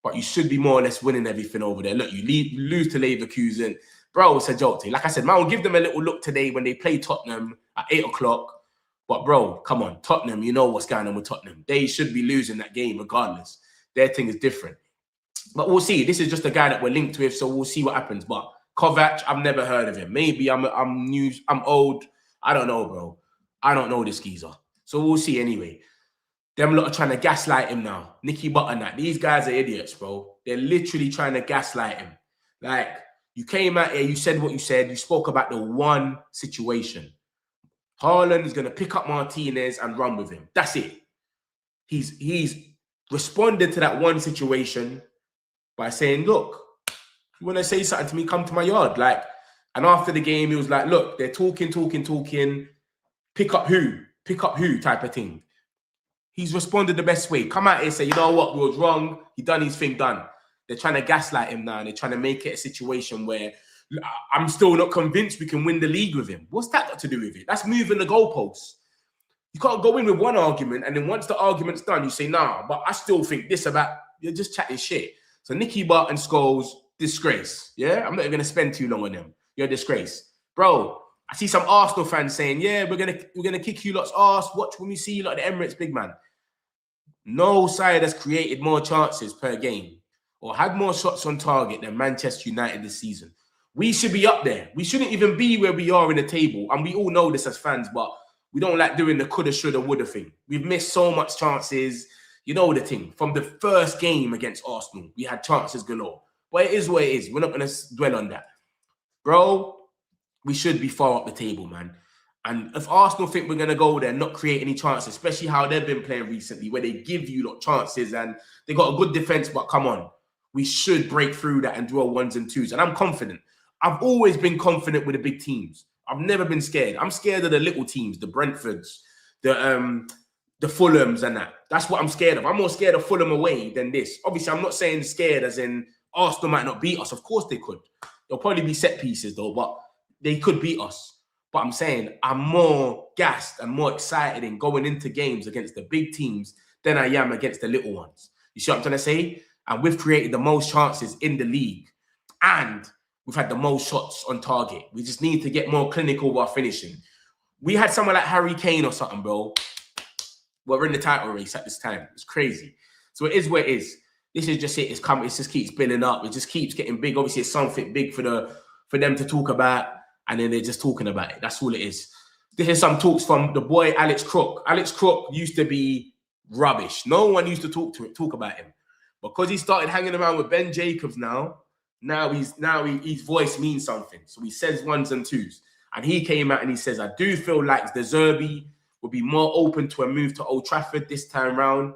But you should be more or less winning everything over there. Look, you lose to Leverkusen. Bro, it's a joke to you. Like I said, man, I'll give them a little look today when they play Tottenham at 8 o'clock. But, bro, come on. Tottenham, you know what's going on with Tottenham. They should be losing that game regardless. Their thing is different. But we'll see. This is just a guy that we're linked with, so we'll see what happens. But Kovac, I've never heard of him. Maybe I'm new, I'm old. I don't know, bro. I don't know this geezer. So we'll see anyway. Them lot are trying to gaslight him now. Nicky Butternut. These guys are idiots, bro. They're literally trying to gaslight him. Like, you came out here, you said what you said. You spoke about the one situation. Haaland is going to pick up Martinez and run with him. That's it. He's responded to that one situation by saying, look, you want to say something to me, come to my yard. Like, And after the game, he was like, look, they're talking. Pick up who type of thing. He's responded the best way. Come out here and say, you know what, we was wrong. He done his thing, done. They're trying to gaslight him now. And they're trying to make it a situation where I'm still not convinced we can win the league with him. What's that got to do with it? That's moving the goalposts. You can't go in with one argument, and then once the argument's done, you say, nah, but I still think this about, you're just chatting shit. So Nicky Butt and Scholes, disgrace. Yeah, I'm not even going to spend too long on them. You're a disgrace. Bro, I see some Arsenal fans saying, yeah, we're gonna kick you lot's arse. Watch when we see you like the Emirates, big man. No side has created more chances per game or had more shots on target than Manchester United this season. We should be up there. We shouldn't even be where we are in the table. And we all know this as fans, but we don't like doing the coulda, shoulda, woulda thing. We've missed so much chances. You know the thing. From the first game against Arsenal, we had chances galore. But it is what it is. We're not going to dwell on that. Bro, we should be far up the table, man. And if Arsenal think we're going to go there and not create any chances, especially how they've been playing recently, where they give you lot chances and they got a good defense, but come on. We should break through that and draw 1s and 2s. And I'm confident. I've always been confident with the big teams. I've never been scared. I'm scared of the little teams, the Brentfords, the Fulhams and that. That's what I'm scared of. I'm more scared of Fulham away than this. Obviously, I'm not saying scared as in Arsenal might not beat us. Of course they could. They'll probably be set pieces though, but they could beat us. But I'm saying I'm more gassed and more excited in going into games against the big teams than I am against the little ones. You see what I'm trying to say? And we've created the most chances in the league. And we've had the most shots on target. We just need to get more clinical while finishing. We had someone like Harry Kane or something, bro. We're in the title race at this time. It's crazy. So it is where it is. This is just it. It's coming. It just keeps building up. It just keeps getting big. Obviously, it's something big for them to talk about, and then they're just talking about it. That's all it is. This is some talks from the boy Alex Crook. Alex Crook used to be rubbish. No one used to talk about him. Because he started hanging around with Ben Jacobs now his voice means something. So he says 1s and 2s. And he came out and he says, I do feel like De Zerbi would be more open to a move to Old Trafford this time round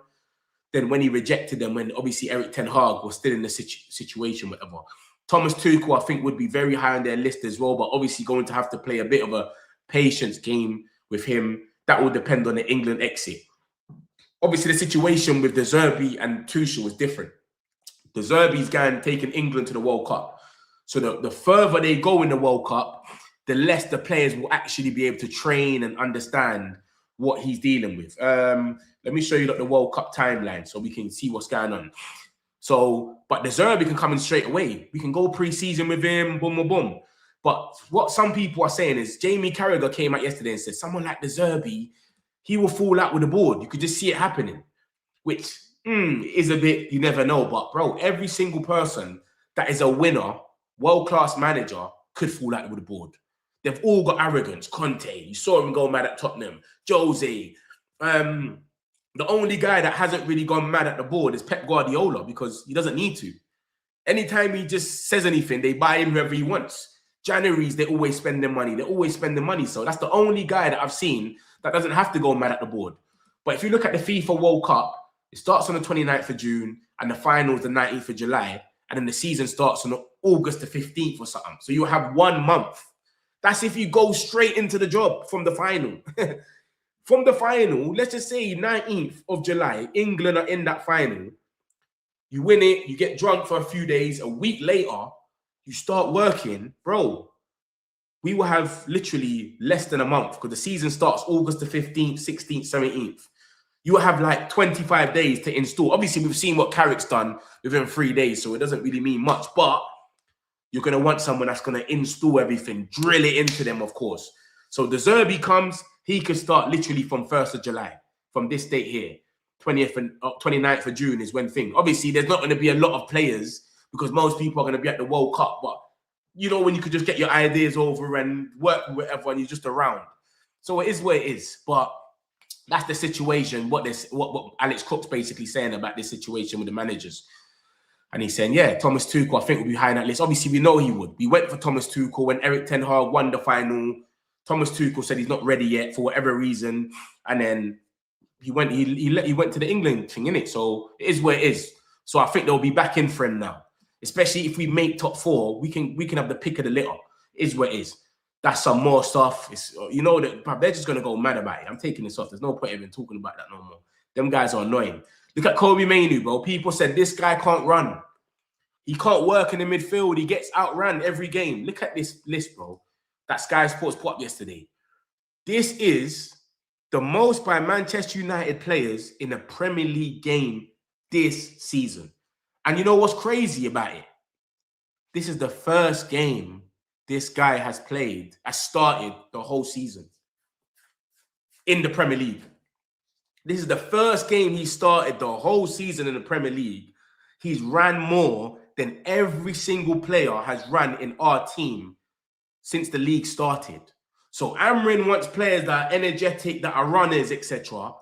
than when he rejected them, when obviously Eric Ten Hag was still in the situation, whatever. Thomas Tuchel, I think, would be very high on their list as well, but obviously going to have to play a bit of a patience game with him. That will depend on the England exit. Obviously, the situation with De Zerbi and Tuchel was different. De Zerbi's taking England to the World Cup. So the further they go in the World Cup, the less the players will actually be able to train and understand what he's dealing with. Let me show you the World Cup timeline so we can see what's going on. So, but De Zerbi can come in straight away. We can go pre-season with him, boom, boom, boom. But what some people are saying is, Jamie Carragher came out yesterday and said, someone like De Zerbi, he will fall out with the board. You could just see it happening, which is a bit, you never know. But bro, every single person that is a winner, world-class manager, could fall out with the board. They've all got arrogance. Conte, you saw him go mad at Tottenham. Jose. The only guy that hasn't really gone mad at the board is Pep Guardiola because he doesn't need to. Anytime he just says anything, they buy him whoever he wants. Januaries, they always spend their money. They always spend their money. So that's the only guy that I've seen that doesn't have to go mad at the board. But if you look at the FIFA World Cup, it starts on the 29th of June and the final is the 19th of July. And then the season starts on August the 15th or something. So you have 1 month. That's if you go straight into the job from the final. From the final, let's just say 19th of July, England are in that final. You win it, you get drunk for a few days. A week later, you start working. Bro, we will have literally less than a month because the season starts August the 15th, 16th, 17th. You will have like 25 days to install. Obviously, we've seen what Carrick's done within 3 days, so it doesn't really mean much. But you're going to want someone that's going to install everything, drill it into them, of course. So De Zerbi comes, he could start literally from 1st of July, from this date here. 20th and 29th of June is when thing. Obviously, there's not going to be a lot of players because most people are going to be at the World Cup. But, you know, when you could just get your ideas over and work with everyone, you're just around. So it is what it is. But that's the situation, what Alex Crook's basically saying about this situation with the managers. And he's saying, yeah, Thomas Tuchel, I think, will be high on that list. Obviously, we know he would. We went for Thomas Tuchel when Eric Ten Hag won the final. Thomas Tuchel said he's not ready yet for whatever reason. And then he went to the England thing, innit? So it is where it is. So I think they'll be back in for him now. Especially if we make top 4, we can have the pick of the litter. Is what it is. That's some more stuff. It's, you know, that they're just going to go mad about it. I'm taking this off. There's no point even talking about that no more. Them guys are annoying. Look at Kobe Mainoo, bro. People said this guy can't run. He can't work in the midfield. He gets outrun every game. Look at this list, bro. That Sky Sports put up yesterday. This is the most by Manchester United players in a Premier League game this season. And you know what's crazy about it? This is the first game this guy has started the whole season in the Premier League. This is the first game he started the whole season in the Premier League. He's ran more than every single player has run in our team since the league started. So Amrin wants players that are energetic, that are runners, etc.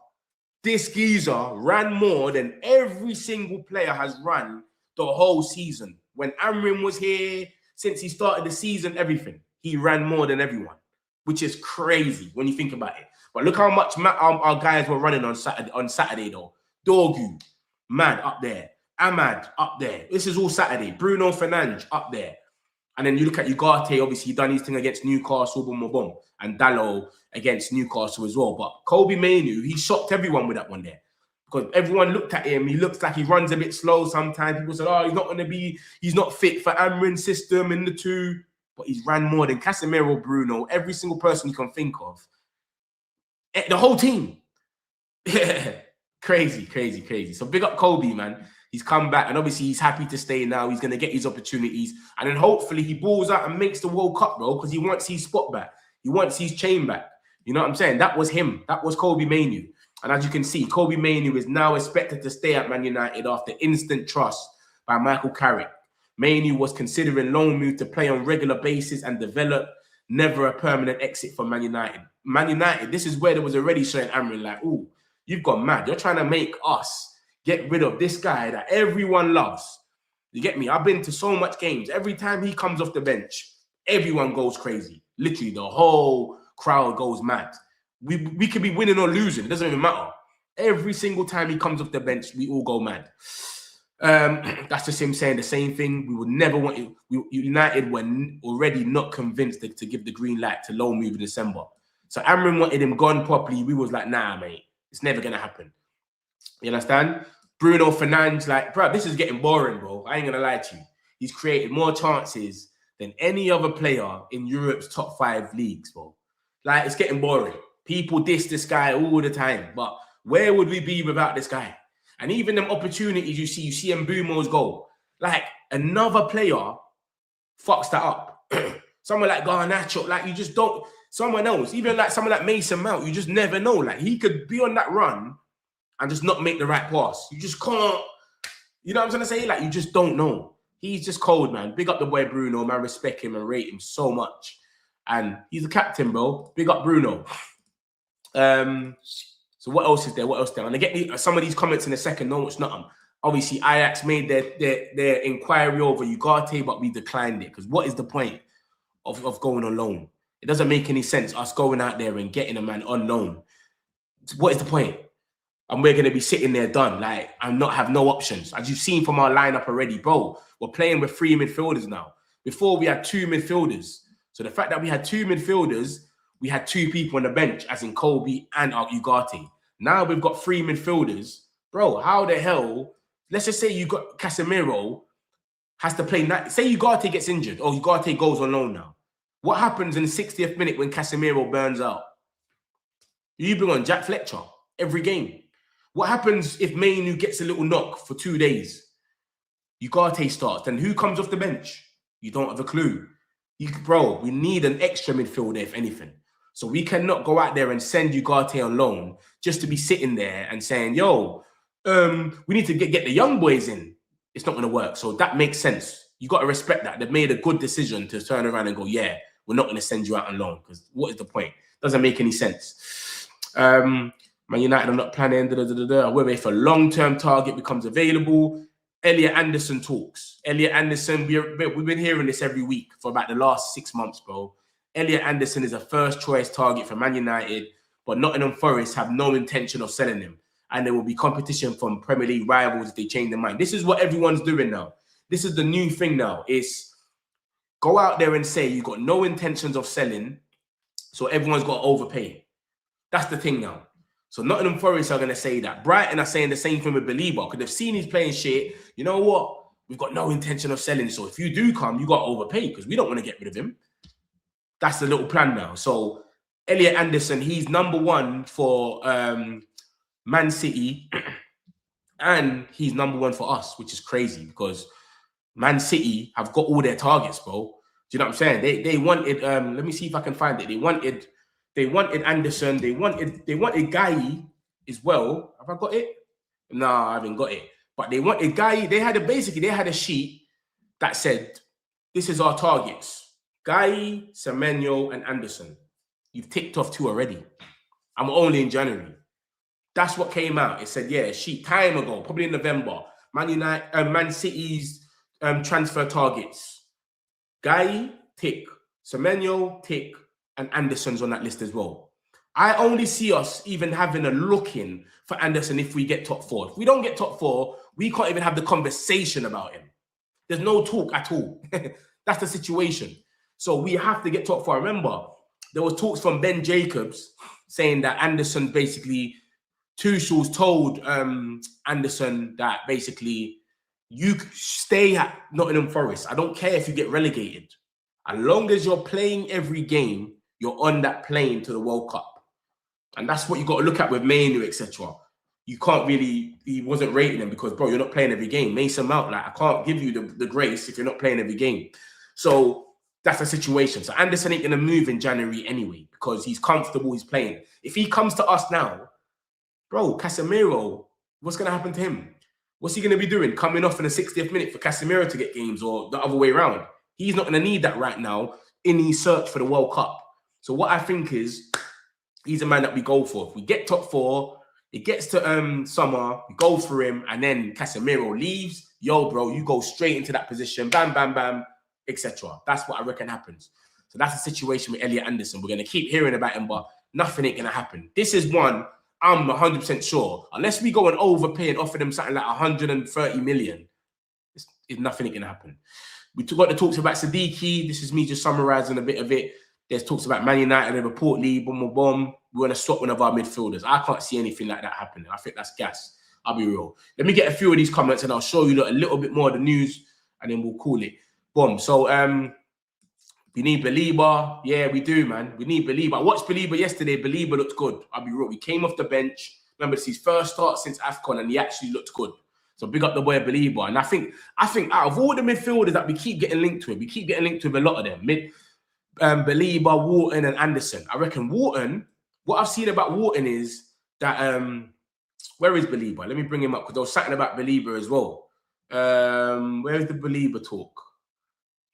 This geezer ran more than every single player has run the whole season. When Amrin was here, since he started the season, everything, he ran more than everyone, which is crazy when you think about it. But look how much our guys were running on Saturday though. Dorgu, Mad up there. Ahmad up there. This is all Saturday. Bruno Fernandes up there. And then you look at Ugarte, obviously he done his thing against Newcastle, boom, boom, boom. And Dalot against Newcastle as well. But Kobe Mainoo, he shocked everyone with that one there. Because everyone looked at him, he looks like he runs a bit slow sometimes. People said, oh, he's not fit for Amrin's system in the two. But he's ran more than Casemiro, Bruno, every single person you can think of. The whole team. Crazy, crazy, crazy. So big up Kobe, man. He's come back, and obviously he's happy to stay now. He's going to get his opportunities. And then hopefully he balls out and makes the World Cup, bro, because he wants his spot back. He wants his chain back. You know what I'm saying? That was him. That was Kobe Mainoo. And as you can see, Kobe Mainoo is now expected to stay at Man United after instant trust by Michael Carrick. Mainoo was considering loan move to play on regular basis and develop, never a permanent exit for Man United. Man United, this is where there was already showing Amrin like, oh, you've gone mad. You're trying to make us get rid of this guy that everyone loves. You get me? I've been to so much games. Every time he comes off the bench, everyone goes crazy. Literally, the whole crowd goes mad. We could be winning or losing. It doesn't even matter. Every single time he comes off the bench, we all go mad. That's just him saying the same thing. We would never want it. United were already not convinced to give the green light to loan move in December. So Amrin wanted him gone properly. We was like, nah, mate. It's never going to happen. You understand? Bruno Fernandes, like, bro, this is getting boring, bro. I ain't going to lie to you. He's created more chances than any other player in Europe's top 5 leagues, bro. Like, it's getting boring. People diss this guy all the time. But where would we be without this guy? And even them opportunities you see Mbeumo's goal. Like, another player fucks that up. Someone like Garnacho, like, you just don't... Someone else, even like someone like Mason Mount, you just never know. Like, he could be on that run and just not make the right pass. You just can't... You know what I'm trying to say? Like, you just don't know. He's just cold, man. Big up the boy Bruno, man. Respect him and rate him so much. And he's the captain, bro. Big up Bruno. So what else is there? What else is there? And I get some of these comments in a second. No, it's not. Obviously, Ajax made their inquiry over Ugarte, but we declined it. Because what is the point of going on loan? It doesn't make any sense, us going out there and getting a man on loan. What is the point? And we're going to be sitting there done, like, and not have no options. As you've seen from our lineup already, bro, we're playing with 3 midfielders now. Before, we had 2 midfielders. So the fact that we had 2 midfielders, we had 2 people on the bench, as in Kobe and Ugarte. Now we've got 3 midfielders. Bro, how the hell... Let's just say you got Casemiro has to play... Say Ugarte gets injured or Ugarte goes on loan now. What happens in the 60th minute when Casemiro burns out? You bring on Jack Fletcher every game. What happens if Mainoo gets a little knock for 2 days? Ugarte starts. Then who comes off the bench? You don't have a clue. Bro, we need an extra midfielder, if anything. So we cannot go out there and send Ugarte on loan just to be sitting there and saying, yo, we need to get the young boys in. It's not going to work. So that makes sense. You got to respect that. They've made a good decision to turn around and go, yeah, we're not going to send you out on loan, because what is the point? Doesn't make any sense. Man United are not planning. Whether if a long-term target becomes available. Elliot Anderson talks. Elliot Anderson, we've been hearing this every week for about the last 6 months, bro. Elliot Anderson is a first-choice target for Man United, but Nottingham Forest have no intention of selling him. And there will be competition from Premier League rivals if they change their mind. This is what everyone's doing now. This is the new thing now. It's go out there and say you've got no intentions of selling, so everyone's got to overpay. That's the thing now. So Nottingham Forest are going to say that. Brighton are saying the same thing with Belieber, because they've seen he's playing shit. You know what? We've got no intention of selling, so if you do come, you got to overpay, because we don't want to get rid of him. That's the little plan now. So Elliot Anderson, he's number one for Man City, and he's number one for us, which is crazy, because Man City have got all their targets, bro. Do you know what I'm saying? They wanted, let me see if I can find it. They wanted Anderson, they wanted Guy as well. Have I got it? No, I haven't got it. But they wanted Guy. They had a sheet that said, this is our targets. Guy, Semenyo, and Anderson. You've ticked off 2 already. I'm only in January. That's what came out. It said, yeah, a sheet time ago, probably in November. Man City's transfer targets. Guy, tick. Semenyo, tick. And Anderson's on that list as well. I only see us even having a look in for Anderson if we get top 4. If we don't get top 4, we can't even have the conversation about him. There's no talk at all. That's the situation. So we have to get top 4. Remember, there was talks from Ben Jacobs saying that Anderson basically, Tuchel's told Anderson that basically you stay at Nottingham Forest. I don't care if you get relegated. As long as you're playing every game, you're on that plane to the World Cup. And that's what you got to look at with Manu, etc. You can't really, he wasn't rating him because, bro, you're not playing every game. Mason Mount, like, I can't give you the grace if you're not playing every game. So that's the situation. So Anderson ain't going to move in January anyway because he's comfortable, he's playing. If he comes to us now, bro, Casemiro, what's going to happen to him? What's he going to be doing? Coming off in the 60th minute for Casemiro to get games or the other way around? He's not going to need that right now in his search for the World Cup. So what I think is, he's a man that we go for. If we get top 4, it gets to summer, we go for him, and then Casemiro leaves. Yo, bro, you go straight into that position. Bam, bam, bam, etc. That's what I reckon happens. So that's the situation with Elliot Anderson. We're going to keep hearing about him, but nothing ain't going to happen. This is one I'm 100% sure. Unless we go and overpay and offer them something like 130 million, nothing ain't going to happen. We got the talks about Sadiki. This is me just summarising a bit of it. There's talks about Man United, Liverpool, boom, boom, boom. We want to swap one of our midfielders. I can't see anything like that happening. I think that's gas. I'll be real. Let me get a few of these comments and I'll show you a little bit more of the news and then we'll call it. Boom. So we need Belieber. Yeah, we do, man. We need Belieber. I watched Belieber yesterday. Belieber looked good. I'll be real. We came off the bench. Remember, it's his first start since AFCON and he actually looked good. So big up the boy Belieber. And I think out of all the midfielders that we keep getting linked with, a lot of them. Belieber, Wharton, and Anderson. I reckon Wharton, what I've seen about Wharton is that, where is Belieber? Let me bring him up because I was chatting about Belieber as well. Where is the Belieber talk?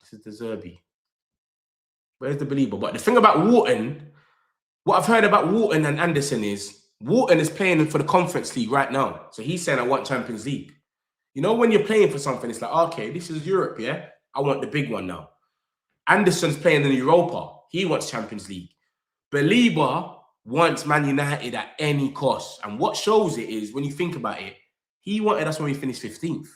This is the Zerbi. Where's the Belieber? But the thing about Wharton, what I've heard about Wharton and Anderson is Wharton is playing for the Conference League right now. So he's saying, I want Champions League. You know, when you're playing for something, it's like, okay, this is Europe, yeah? I want the big one now. Anderson's playing in Europa. He wants Champions League. Belieber wants Man United at any cost. And what shows it is, when you think about it, he wanted us when we finished 15th.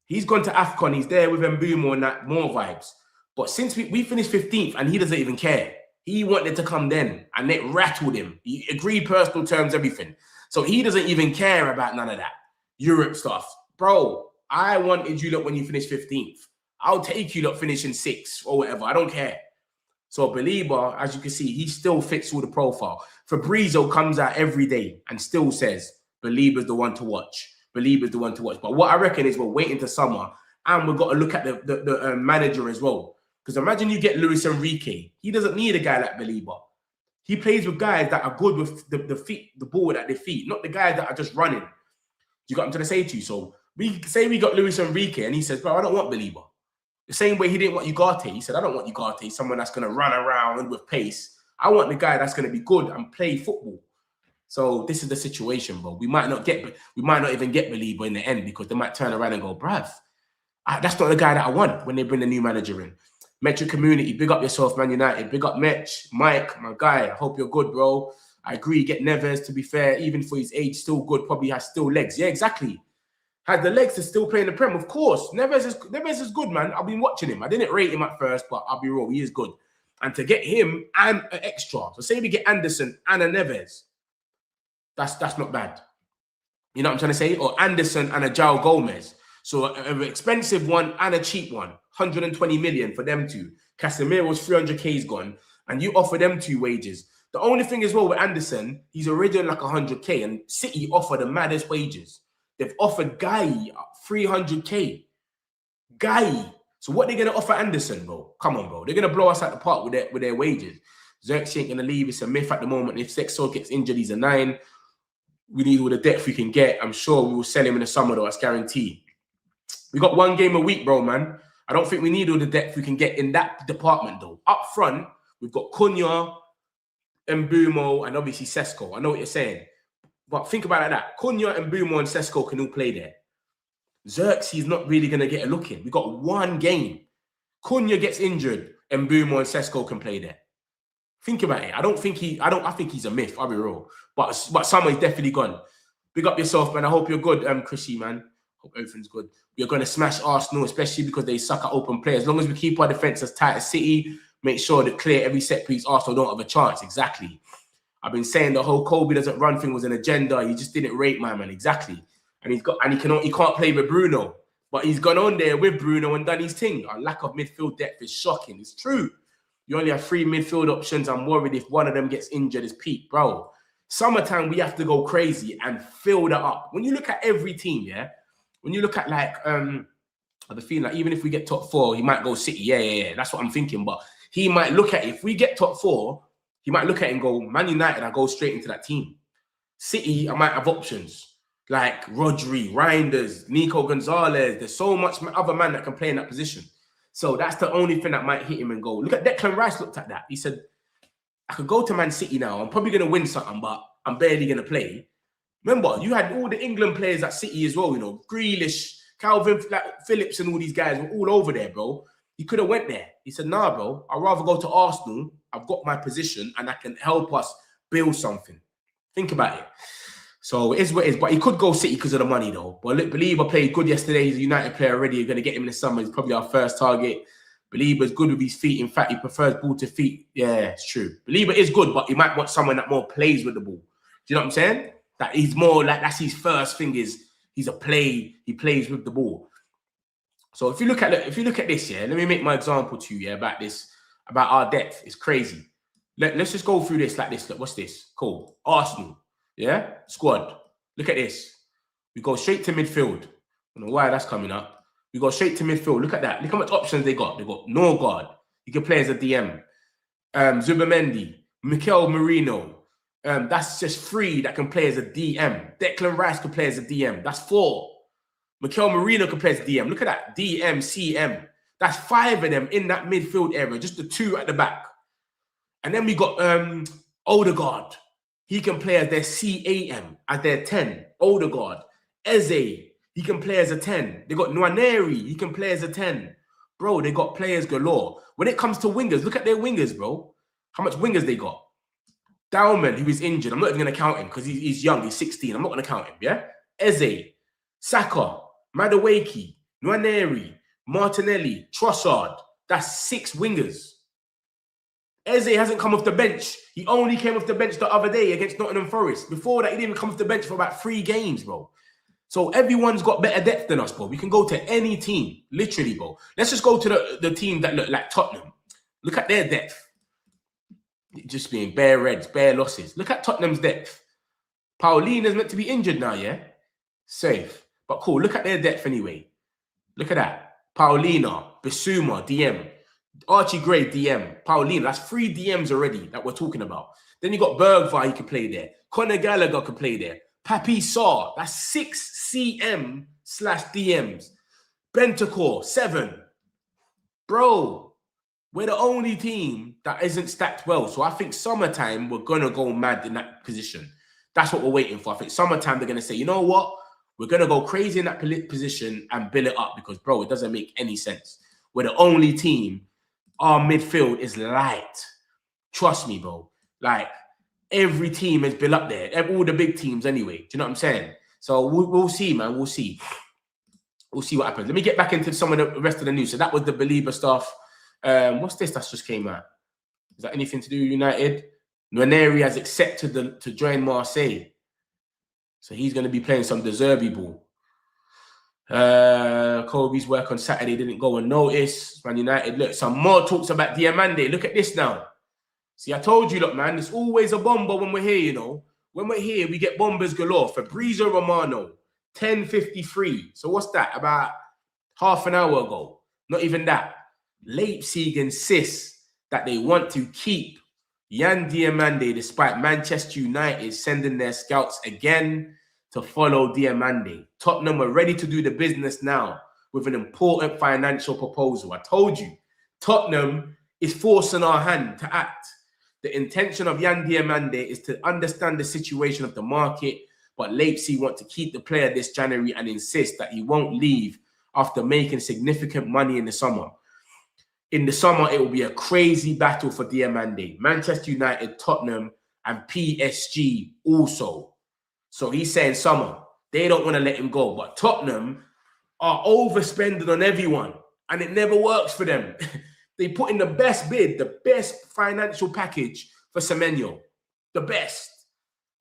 He's gone to AFCON. He's there with Mbumo and that, more vibes. But since we finished 15th and he doesn't even care. He wanted to come then and it rattled him. He agreed personal terms, everything. So he doesn't even care about none of that Europe stuff. Bro, I wanted you lot when you finished 15th. I'll take you lot finishing 6th or whatever. I don't care. So Belieber, as you can see, he still fits all the profile. Fabrizio comes out every day and still says, Belieber's the one to watch. Belieber's the one to watch. But what I reckon is we're waiting to summer and we've got to look at the manager as well. Because imagine you get Luis Enrique. He doesn't need a guy like Belieber. He plays with guys that are good with the ball at their feet, not the guys that are just running. You got what I'm trying to say to you? So we say we got Luis Enrique and he says, bro, I don't want Belieber. The same way he didn't want Ugarte. He said, I don't want Ugarte, someone that's going to run around with pace. I want the guy that's going to be good and play football. So this is the situation, bro. We might not even get Belieber in the end because they might turn around and go, bruv, that's not the guy that I want when they bring the new manager in. Metric community, big up yourself, Man United. Big up Metch, Mike, my guy. I hope you're good, bro. I agree. Get Neves, to be fair, even for his age, still good. Probably has still legs. Yeah, exactly. Has the legs to still play in the Prem? Of course. Neves is good, man. I've been watching him. I didn't rate him at first, but I'll be real. He is good. And to get him and an extra. So say we get Anderson and a Neves. That's not bad. You know what I'm trying to say? Or Anderson and a João Gomez. So an expensive one and a cheap one. 120 million for them two. Casemiro's 300K is gone. And you offer them two wages. The only thing as well with Anderson, he's already on like 100K. And City offer the maddest wages. They've offered Guy 300K. Guy. So what they're going to offer Anderson, bro? Come on, bro. They're going to blow us out the park with their wages. Xerxes ain't going to leave. It's a myth at the moment. If Sexo gets injured, he's a 9. We need all the depth we can get. I'm sure we will sell him in the summer, though. That's guaranteed. We got 1 game a week, bro, man. I don't think we need all the depth we can get in that department, though. Up front, we've got Cunha, Mbumo, and obviously Sesko. I know what you're saying. But think about it like that. Cunha, Mbumo, and Sesko can all play there. Xerxes not really going to get a look in. We got 1 game. Cunha gets injured, Mbumo and Sesko can play there. Think about it. I think he's a myth, I'll be real. But someone's definitely gone. Big up yourself, man. I hope you're good, Chrissy, man. Hope everything's good. We're going to smash Arsenal, especially because they suck at open play. As long as we keep our defence as tight as City, make sure to clear every set piece, Arsenal don't have a chance. Exactly. I've been saying the whole Kobe doesn't run thing was an agenda. He just didn't rate my man. Exactly. And he can't play with Bruno. But he's gone on there with Bruno and done his thing. Our lack of midfield depth is shocking. It's true. You only have 3 midfield options. I'm worried if one of them gets injured, it's peak, bro. Summertime, we have to go crazy and fill that up. When you look at every team, yeah, when you look at like, I have a feeling like even if we get top 4, he might go City. Yeah. That's what I'm thinking. But he might look at it. If we get top 4, he might look at it and go, Man United, I go straight into that team. City, I might have options. Like Rodri, Reinders, Nico Gonzalez. There's so much other man that can play in that position. So that's the only thing that might hit him and go. Look at Declan Rice looked at that. He said, I could go to Man City now. I'm probably going to win something, but I'm barely going to play. Remember, you had all the England players at City as well, you know, Grealish, Calvin Phillips and all these guys were all over there, bro. He could have went there. He said, nah, bro, I'd rather go to Arsenal. I've got my position and that can help us build something. Think about it. So it is what it is. But he could go City because of the money, though. But look, Belieber played good yesterday. He's a United player already. You're going to get him in the summer. He's probably our first target. Belieber's good with his feet. In fact, he prefers ball to feet. Yeah, it's true. Belieber is good, but he might want someone that more plays with the ball. Do you know what I'm saying? That he's more like, that's his first thing is he's a play. He plays with the ball. So if you look at this, yeah, let me make my example to you, yeah, about this, about our depth. It's crazy. Let's just go through this like this. Look, what's this? Cool. Arsenal. Yeah, squad. Look at this. We go straight to midfield. I don't know why that's coming up. We go straight to midfield. Look at that. Look how much options they got. They got Norgard. You can play as a DM. Zubamendi. Mikel Merino. That's just 3 that can play as a DM. Declan Rice can play as a DM. That's 4. Mikel Merino can play as a DM. Look at that. DM, CM. That's 5 of them in that midfield area. Just the 2 at the back. And then we got Odegaard. He can play as their CAM, as their 10. Odegaard. Eze, he can play as a 10. They got Nwaneri, he can play as a 10. Bro, they got players galore. When it comes to wingers, look at their wingers, bro. How much wingers they got? Diomande, who is injured. I'm not even going to count him because he's young. He's 16. I'm not going to count him, yeah? Eze, Saka, Madueke, Nwaneri, Martinelli, Trossard. That's 6 wingers. Eze hasn't come off the bench. He only came off the bench the other day against Nottingham Forest. Before that, he didn't even come off the bench for about 3 games, bro. So everyone's got better depth than us, bro. We can go to any team, literally, bro. Let's just go to the team that look like Tottenham. Look at their depth. Just being bare reds, bare losses. Look at Tottenham's depth. Paulina's meant to be injured now, yeah? Safe. But cool, look at their depth anyway. Look at that. Paulina, Bissouma, DM. Archie Gray, DM. Paulina, that's 3 DMs already that we're talking about. Then you got Bergvall, he could play there. Conor Gallagher could play there. Papi Sarr, that's 6 CM/DMs. Bentancur, 7. Bro, we're the only team that isn't stacked well. So I think summertime, we're going to go mad in that position. That's what we're waiting for. I think summertime, they're going to say, you know what? We're going to go crazy in that position and build it up because, bro, it doesn't make any sense. We're the only team. Our midfield is light. Trust me, bro. Like, every team has been up there. All the big teams anyway. Do you know what I'm saying? So we'll see, man. We'll see. we'll see what happens. Let me get back into some of the rest of the news. So that was the Belieber stuff. What's this that's just came out? Is that anything to do with United? Nwaneri has accepted to join Marseille. So he's going to be playing some De Zerbi ball. Kobe's work on Saturday didn't go unnoticed. Man United, look, some more talks about Diomande. Look at this now. See, I told you, look, man, there's always a bomber when we're here, you know. When we're here, we get bombers galore. Fabrizio Romano, 10:53. So what's that? About half an hour ago. Not even that. Leipzig insists that they want to keep Yan Diomande despite Manchester United sending their scouts again to follow Diomande. Tottenham are ready to do the business now with an important financial proposal. I told you, Tottenham is forcing our hand to act. The intention of Yan Diomande is to understand the situation of the market, but Leipzig want to keep the player this January and insist that he won't leave after making significant money in the summer. In the summer, it will be a crazy battle for Diomande. Manchester United, Tottenham, and PSG also. So he's saying summer. They don't want to let him go. But Tottenham are overspending on everyone, and it never works for them. They put in the best bid, the best financial package for Semenyo. The best.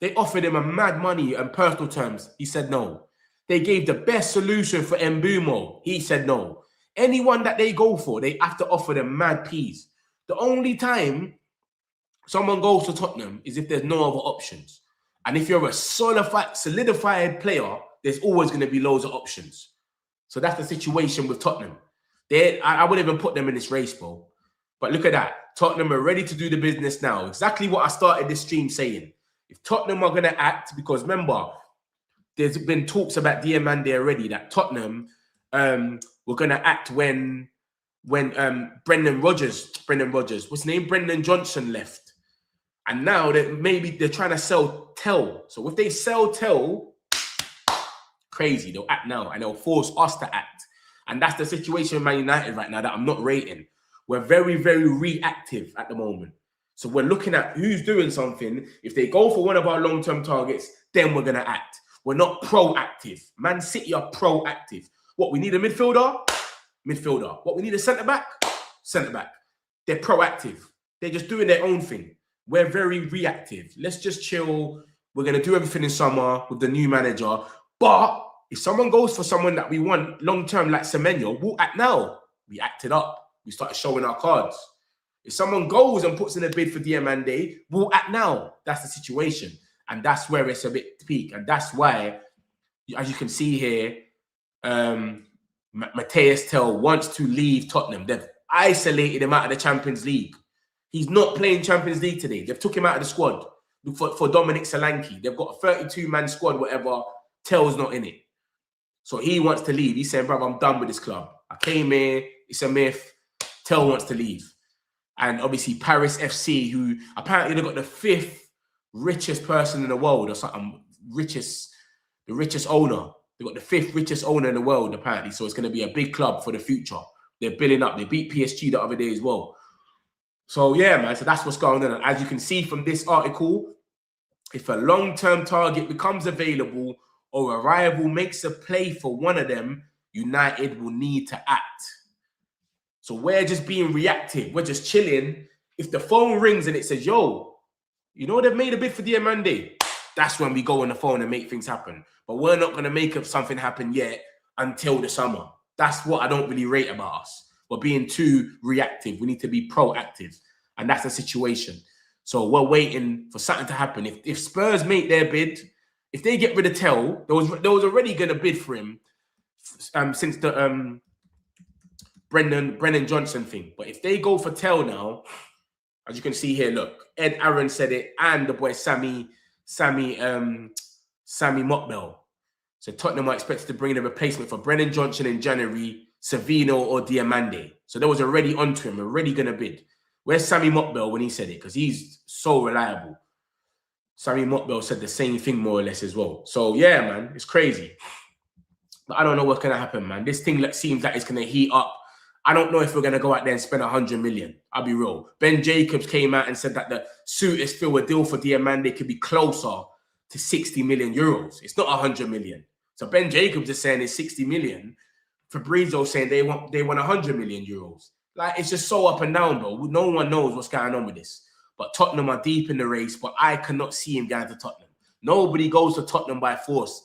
They offered him a mad money and personal terms. He said no. They gave the best solution for Mbumo. He said no. Anyone that they go for, they have to offer them mad peas. The only time someone goes to Tottenham is if there's no other options. And if you're a solidified player, there's always going to be loads of options. So that's the situation with Tottenham. I wouldn't even put them in this race, bro. But look at that. Tottenham are ready to do the business now. Exactly what I started this stream saying. If Tottenham are going to act, because remember, there's been talks about Diomande already, that Tottenham were going to act when Brendan Rodgers, what's his name? Brendan Johnson left. And now they're trying to sell Tell. So if they sell Tell, crazy, they'll act now and they'll force us to act. And that's the situation with Man United right now that I'm not rating. We're very, very reactive at the moment. So we're looking at who's doing something. If they go for one of our long-term targets, then we're going to act. We're not proactive. Man City are proactive. What, we need a midfielder? Midfielder. What, we need a centre-back? Centre-back. They're proactive. They're just doing their own thing. We're very reactive. Let's just chill. We're going to do everything in summer with the new manager. But if someone goes for someone that we want long-term like Semenyo, we'll act now. We acted up. We started showing our cards. If someone goes and puts in a bid for Diomande, we'll act now. That's the situation. And that's where it's a bit peak. And that's why, as you can see here, Matthias Tell wants to leave Tottenham. They've isolated him out of the Champions League. He's not playing Champions League today. They've took him out of the squad for Dominic Solanke. They've got a 32-man squad, whatever. Tell's not in it. So he wants to leave. He's saying, brother, I'm done with this club. I came here. It's a myth. Tell wants to leave. And obviously Paris FC, who apparently they've got the 5th richest person in the world or something. The richest owner. They've got the 5th richest owner in the world, apparently. So it's going to be a big club for the future. They're building up. They beat PSG the other day as well. So, yeah, man. So that's what's going on. And as you can see from this article, if a long-term target becomes available or a rival makes a play for one of them, United will need to act. So we're just being reactive. We're just chilling. If the phone rings and it says, yo, you know they've made a bid for Diomande, that's when we go on the phone and make things happen. But we're not going to make something happen yet until the summer. That's what I don't really rate about us. We're being too reactive. We need to be proactive. And that's the situation. So we're waiting for something to happen. If Spurs make their bid, if they get rid of Tell, there was already going to bid for him since the Brendan Johnson thing. But if they go for Tell now, as you can see here, look, Ed Aaron said it, and the boy Sammy Mokbel. So Tottenham are expected to bring in a replacement for Brendan Johnson in January, Savino or Diomande. So they was already onto him, already going to bid. Where's Sammy Mokbel when he said it? Because he's so reliable. Sammy Mokbel said the same thing more or less as well. So yeah, man, it's crazy. But I don't know what's going to happen, man. This thing seems like it's going to heat up. I don't know if we're going to go out there and spend 100 million. I'll be real. Ben Jacobs came out and said that the suitors feel a deal for Diomande could be closer to 60 million euros. It's not 100 million. So Ben Jacobs is saying it's 60 million. Fabrizio saying they want 100 million euros. Like, it's just so up and down, bro. No one knows what's going on with this. But Tottenham are deep in the race, but I cannot see him going to Tottenham. Nobody goes to Tottenham by force.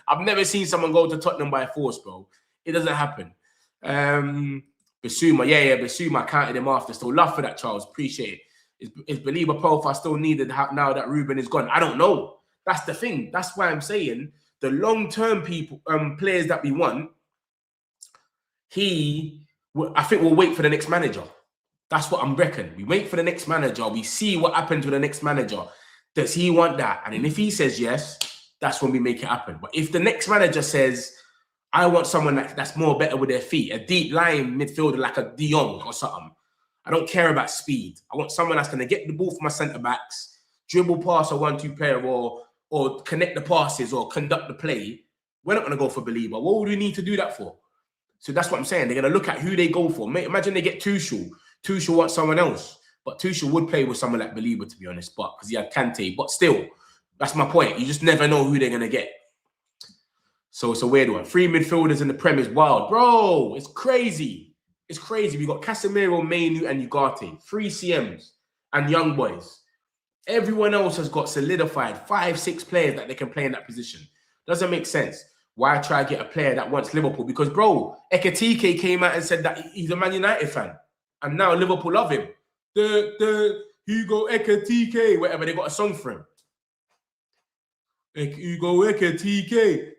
I've never seen someone go to Tottenham by force, bro. It doesn't happen. Basuma, Basuma, I counted him after. Still love for that, Charles. Appreciate it. Is believer profile still needed now that Ruben is gone? I don't know. That's the thing. That's why I'm saying the long-term people, players that we want, I think we'll wait for the next manager. That's what I'm reckon. We wait for the next manager. We see what happens with the next manager. Does he want that? And then if he says yes, that's when we make it happen. But if the next manager says, I want someone that's more better with their feet, a deep lying midfielder like a De Jong or something. I don't care about speed. I want someone that's going to get the ball from my centre-backs, dribble past a 1-2 player or connect the passes or conduct the play. We're not going to go for Belieber. What would we need to do that for? So that's what I'm saying. They're going to look at who they go for. Imagine they get Tuchel. Tuchel wants someone else. But Tuchel would play with someone like Belieber, to be honest, but because he had Kante. But still, that's my point. You just never know who they're going to get. So it's a weird one. 3 midfielders in the Prem is wild. Bro, it's crazy. It's crazy. We got Casemiro, Mainu, and Ugarte. 3 CMs and young boys. Everyone else has got solidified 5-6 players that they can play in that position. Doesn't make sense. Why try to get a player that wants Liverpool? Because, bro, Ekitike came out and said that he's a Man United fan. And now Liverpool love him. The Hugo Ekitike, whatever, they got a song for him. Hugo Ekitike.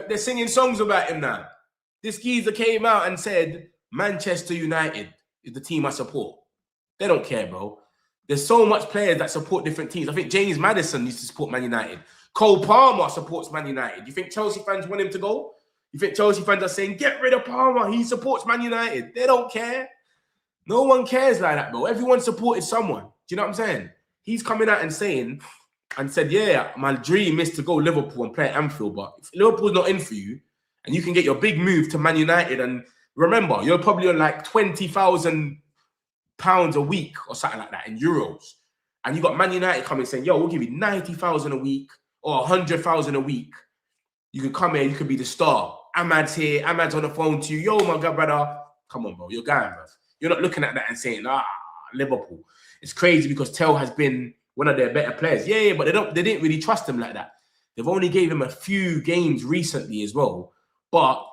They're singing songs about him now. This geezer came out and said, Manchester United is the team I support. They don't care, bro. There's so much players that support different teams. I think James Maddison used to support Man United. Cole Palmer supports Man United. You think Chelsea fans want him to go? You think Chelsea fans are saying, get rid of Palmer, he supports Man United? They don't care. No one cares like that, bro. Everyone supported someone. Do you know what I'm saying? He's coming out and saying, and said, yeah, my dream is to go Liverpool and play at Anfield, but if Liverpool's not in for you, and you can get your big move to Man United, and remember, you're probably on like £20,000 a week or something like that in euros, and you got Man United coming saying, yo, we'll give you 90,000 a week or 100,000 a week. You can come here, you can be the star. Ahmad's here, Ahmad's on the phone to you. Yo, my God, brother. Come on, bro. You're going, bro. You're not looking at that and saying, Liverpool. It's crazy because Tell has been one of their better players. Yeah, but they didn't really trust him like that. They've only gave him a few games recently as well. But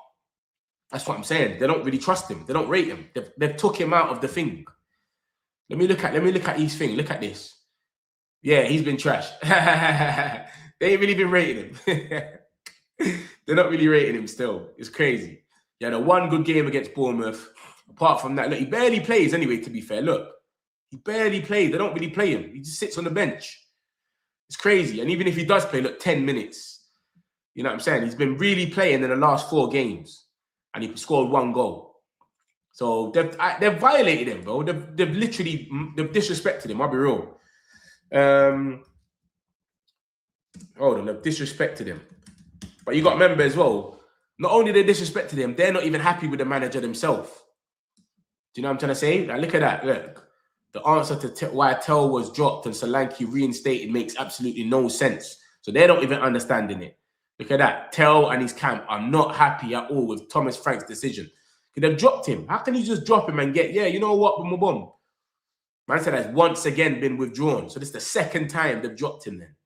that's what I'm saying. They don't really trust him. They don't rate him. They've took him out of the thing. Let me look at his thing. Look at this. Yeah, he's been trash. They ain't really been rating him. They're not really rating him still. It's crazy. He had a 1 good game against Bournemouth. Apart from that, look, he barely plays anyway, to be fair. Look, he barely plays. They don't really play him. He just sits on the bench. It's crazy. And even if he does play, look, 10 minutes. You know what I'm saying? He's been really playing in the last 4 games. And he scored 1 goal. So they've violated him, bro. They've disrespected him. I'll be real. Hold on, they've disrespected him. But you got to remember as well, not only they disrespected him, they're not even happy with the manager themselves. Do you know what I'm trying to say? Like, look at that. Look, the answer to why Tell was dropped and Solanke reinstated makes absolutely no sense. So they're not even understanding it. Look at that. Tell and his camp are not happy at all with Thomas Frank's decision. They've dropped him. How can you just drop him and get, yeah, you know what, boom, boom. Man said has once again been withdrawn. So this is the 2nd time they've dropped him then.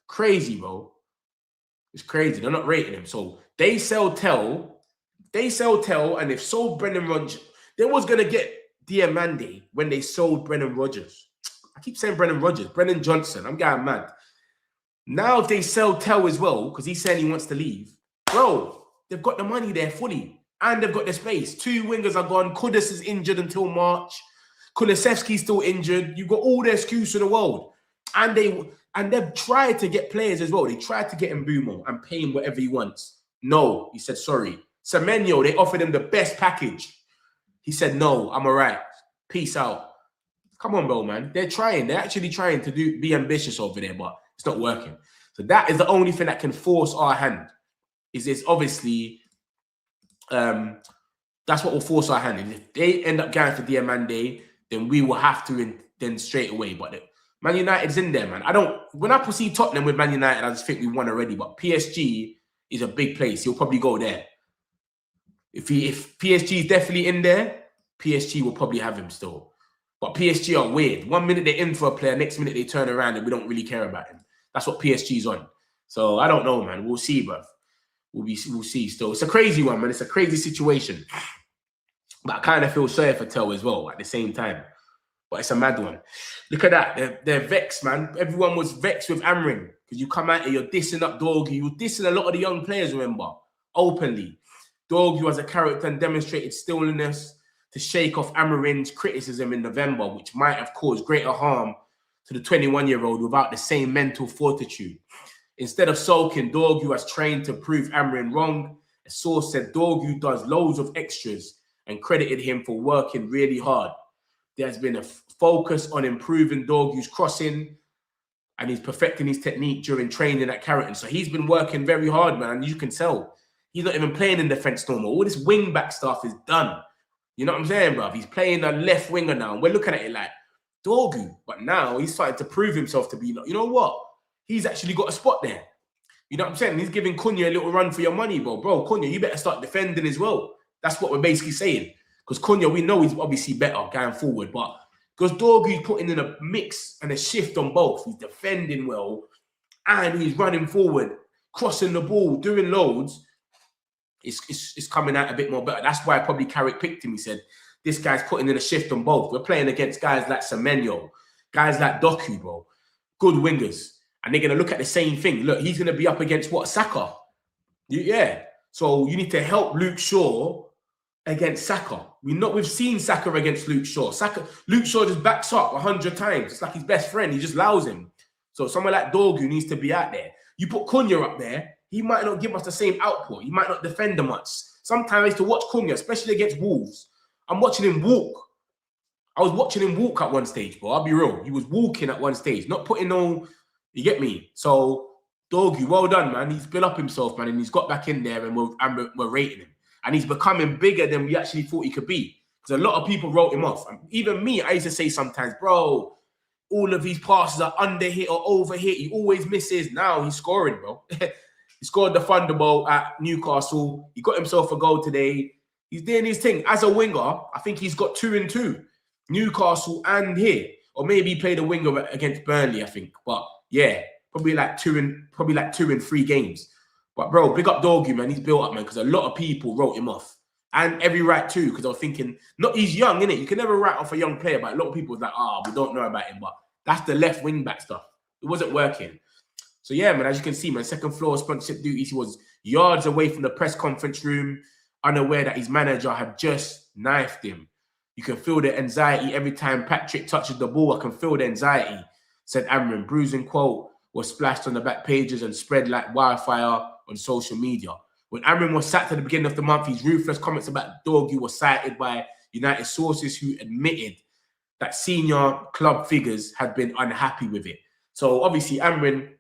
Crazy, bro. It's crazy. They're not rating him. So they sell Tell, and they've sold Brendan Rodgers. They was going to get Diomande when they sold Brendan Rodgers. I keep saying Brendan Rodgers. Brendan Johnson. I'm going mad. Now if they sell Tell as well, because he's saying he wants to leave, bro, they've got the money there fully. And they've got the space. 2 wingers are gone. Kudus is injured until March. Kulusevski's still injured. You've got all the excuse in the world. And they've tried to get players as well. They tried to get Mbeumo and pay him whatever he wants. No, he said sorry. Semenyo, they offered him the best package. He said, no, I'm all right. Peace out. Come on, bro, man. They're trying. They're actually trying to be ambitious over there, but it's not working. So that is the only thing that can force our hand. Is this obviously... that's what will force our hand. And if they end up going for Diomande, then we will have to then straight away. But Man United's in there, man. When I proceed Tottenham with Man United, I just think we won already. But PSG, is a big place. He'll probably go there. If PSG is definitely in there, PSG will probably have him still. But PSG are weird. 1 minute they're in for a player, next minute they turn around and we don't really care about him. That's what PSG's on. So I don't know, man. We'll see, bruv. We'll see still. It's a crazy one, man. It's a crazy situation. But I kind of feel sorry for Tel as well at the same time. But it's a mad one. Look at that. They're vexed, man. Everyone was vexed with Amrin. Because you come out here, you're dissing up Dorgu. You were dissing a lot of the young players, remember? Openly. Dorgu as a character and demonstrated stillness to shake off Amarin's criticism in November, which might have caused greater harm to the 21-year-old without the same mental fortitude. Instead of sulking, Dorgu has trained to prove Amarin wrong. A source said Dorgu does loads of extras and credited him for working really hard. There's been a focus on improving Dorgu's crossing and he's perfecting his technique during training at Carrington. So he's been working very hard, man. And you can tell he's not even playing in defense no more. All this wing-back stuff is done. You know what I'm saying, bruv? He's playing a left winger now. And we're looking at it like, Dorgu. But now he's starting to prove himself to be, you know what? He's actually got a spot there. You know what I'm saying? He's giving Cunha a little run for your money, bro. Bro, Cunha, you better start defending as well. That's what we're basically saying. Because Cunha, we know he's obviously better going forward. But because Dorgu's putting in a mix and a shift on both. He's defending well and he's running forward, crossing the ball, doing loads. It's coming out a bit more better. That's why probably Carrick picked him. He said, this guy's putting in a shift on both. We're playing against guys like Semenyo, guys like Doku, bro. Good wingers. And they're going to look at the same thing. Look, he's going to be up against what? Saka. Yeah. So you need to help Luke Shaw against Saka. We've seen Saka against Luke Shaw. Luke Shaw just backs up 100 times. It's like his best friend. He just allows him. So someone like Dorgu needs to be out there. You put Cunha up there, he might not give us the same output. He might not defend them much. Sometimes I used to watch Cunha, especially against Wolves. I'm watching him walk. I was watching him walk at one stage, bro. I'll be real. He was walking at one stage, not putting no... You get me? So, Dorgu, well done, man. He's built up himself, man, and he's got back in there, and we're rating him. And he's becoming bigger than we actually thought he could be. Because a lot of people wrote him off. And even me, I used to say sometimes, bro, all of these passes are under hit or over hit. He always misses. Now he's scoring, bro. He scored the Thunderbolt at Newcastle. He got himself a goal today. He's doing his thing. As a winger, I think he's got 2 and 2. Newcastle and here. Or maybe he played a winger against Burnley, I think. But yeah, probably like 2 and 3 games. But bro, big up Dorgu, man. He's built up, man, because a lot of people wrote him off. And every right too, because I was thinking, he's young, innit? You can never write off a young player, but a lot of people was like, we don't know about him. But that's the left wing back stuff. It wasn't working. So yeah, man, as you can see, man, second floor sponsorship duties. He was yards away from the press conference room, unaware that his manager had just knifed him. You can feel the anxiety every time Patrick touches the ball. I can feel the anxiety, said Amrin. Bruising quote was splashed on the back pages and spread like wildfire on social media. When Amrin was sacked at the beginning of the month, his ruthless comments about Dorgu were cited by United sources who admitted that senior club figures had been unhappy with it. So obviously Amrin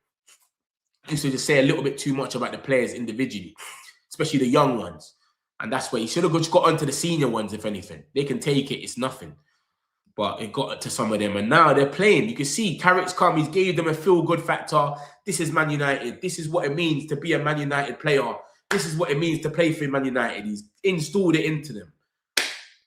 used to just say a little bit too much about the players individually, especially the young ones. And that's where he should have just got onto the senior ones, if anything. They can take it, it's nothing. But it got to some of them. And now they're playing. You can see Carrick's come, he's gave them a feel-good factor. This is Man United. This is what it means to be a Man United player. This is what it means to play for Man United. He's installed it into them.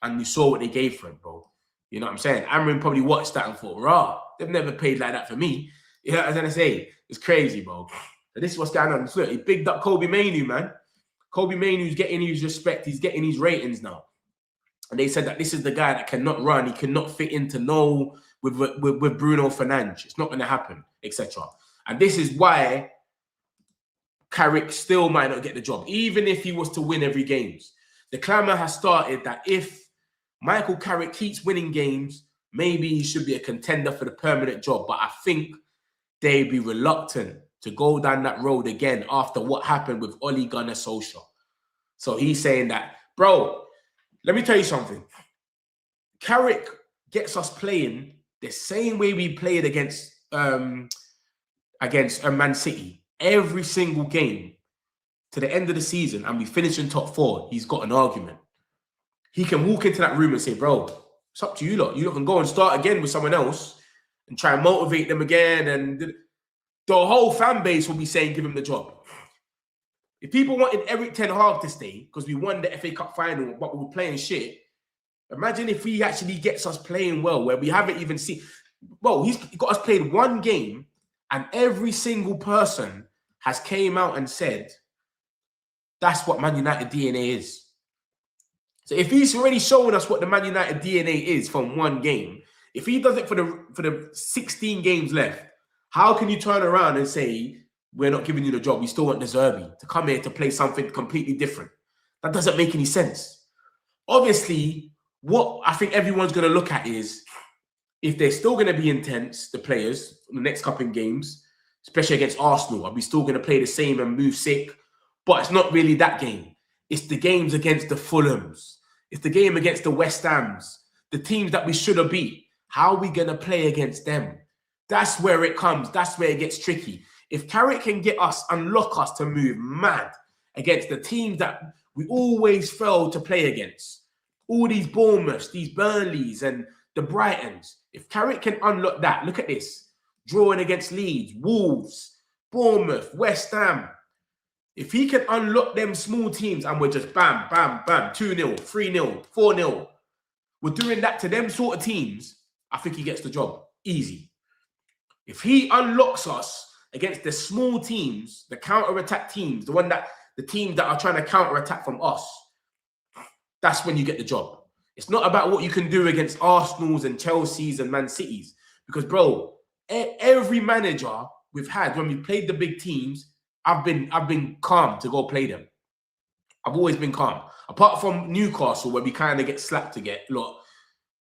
And you saw what they gave for him, bro. You know what I'm saying? Amrin probably watched that and thought, rah, they've never played like that for me. You know what I'm saying? It's crazy, bro. So this is what's going on. Look, he bigged up Kobe Mainoo, man. Kobe Mainoo's getting his respect. He's getting his ratings now. And they said that this is the guy that cannot run. He cannot fit into with Bruno Fernandes. It's not going to happen, etc. And this is why Carrick still might not get the job, even if he was to win every games. The clamour has started that if Michael Carrick keeps winning games, maybe he should be a contender for the permanent job. But I think they'd be reluctant to go down that road again after what happened with Ole Gunnar Solskjaer. So he's saying that, bro, let me tell you something. Carrick gets us playing the same way we played against Man City. Every single game to the end of the season, and we finish in top 4, he's got an argument. He can walk into that room and say, bro, it's up to you lot. You lot can go and start again with someone else and try and motivate them again. And the whole fan base will be saying, give him the job. If people wanted Eric Ten Hag to stay because we won the FA Cup final, but we were playing shit, imagine if he actually gets us playing well, where we haven't even seen. Well, he's got us played one game, and every single person has came out and said that's what Man United DNA is. So if he's already showing us what the Man United DNA is from one game, if he does it for the 16 games left, how can you turn around and say we're not giving you the job? We still want De Zerbi to come here to play something completely different. That doesn't make any sense. Obviously, what I think everyone's going to look at is if they're still going to be intense, the players, in the next couple of games, especially against Arsenal, are we still going to play the same and move sick? But it's not really that game. It's the games against the Fulhams. It's the game against the West Hams, the teams that we should have beat. How are we going to play against them? That's where it comes. That's where it gets tricky. If Carrick can get us, unlock us to move mad against the teams that we always fail to play against, all these Bournemouths, these Burnleys and the Brightons, if Carrick can unlock that, look at this. Drawing against Leeds, Wolves, Bournemouth, West Ham. If he can unlock them small teams and we're just bam, bam, bam, 2-0, 3-0, 4-0, we're doing that to them sort of teams, I think he gets the job. Easy. If he unlocks us against the small teams, the counter-attack teams, the teams that are trying to counter-attack from us, that's when you get the job. It's not about what you can do against Arsenals and Chelseas and Man Cities. Because, bro, every manager we've had, when we played the big teams, I've been calm to go play them. I've always been calm. Apart from Newcastle, where we kind of get slapped to get, look,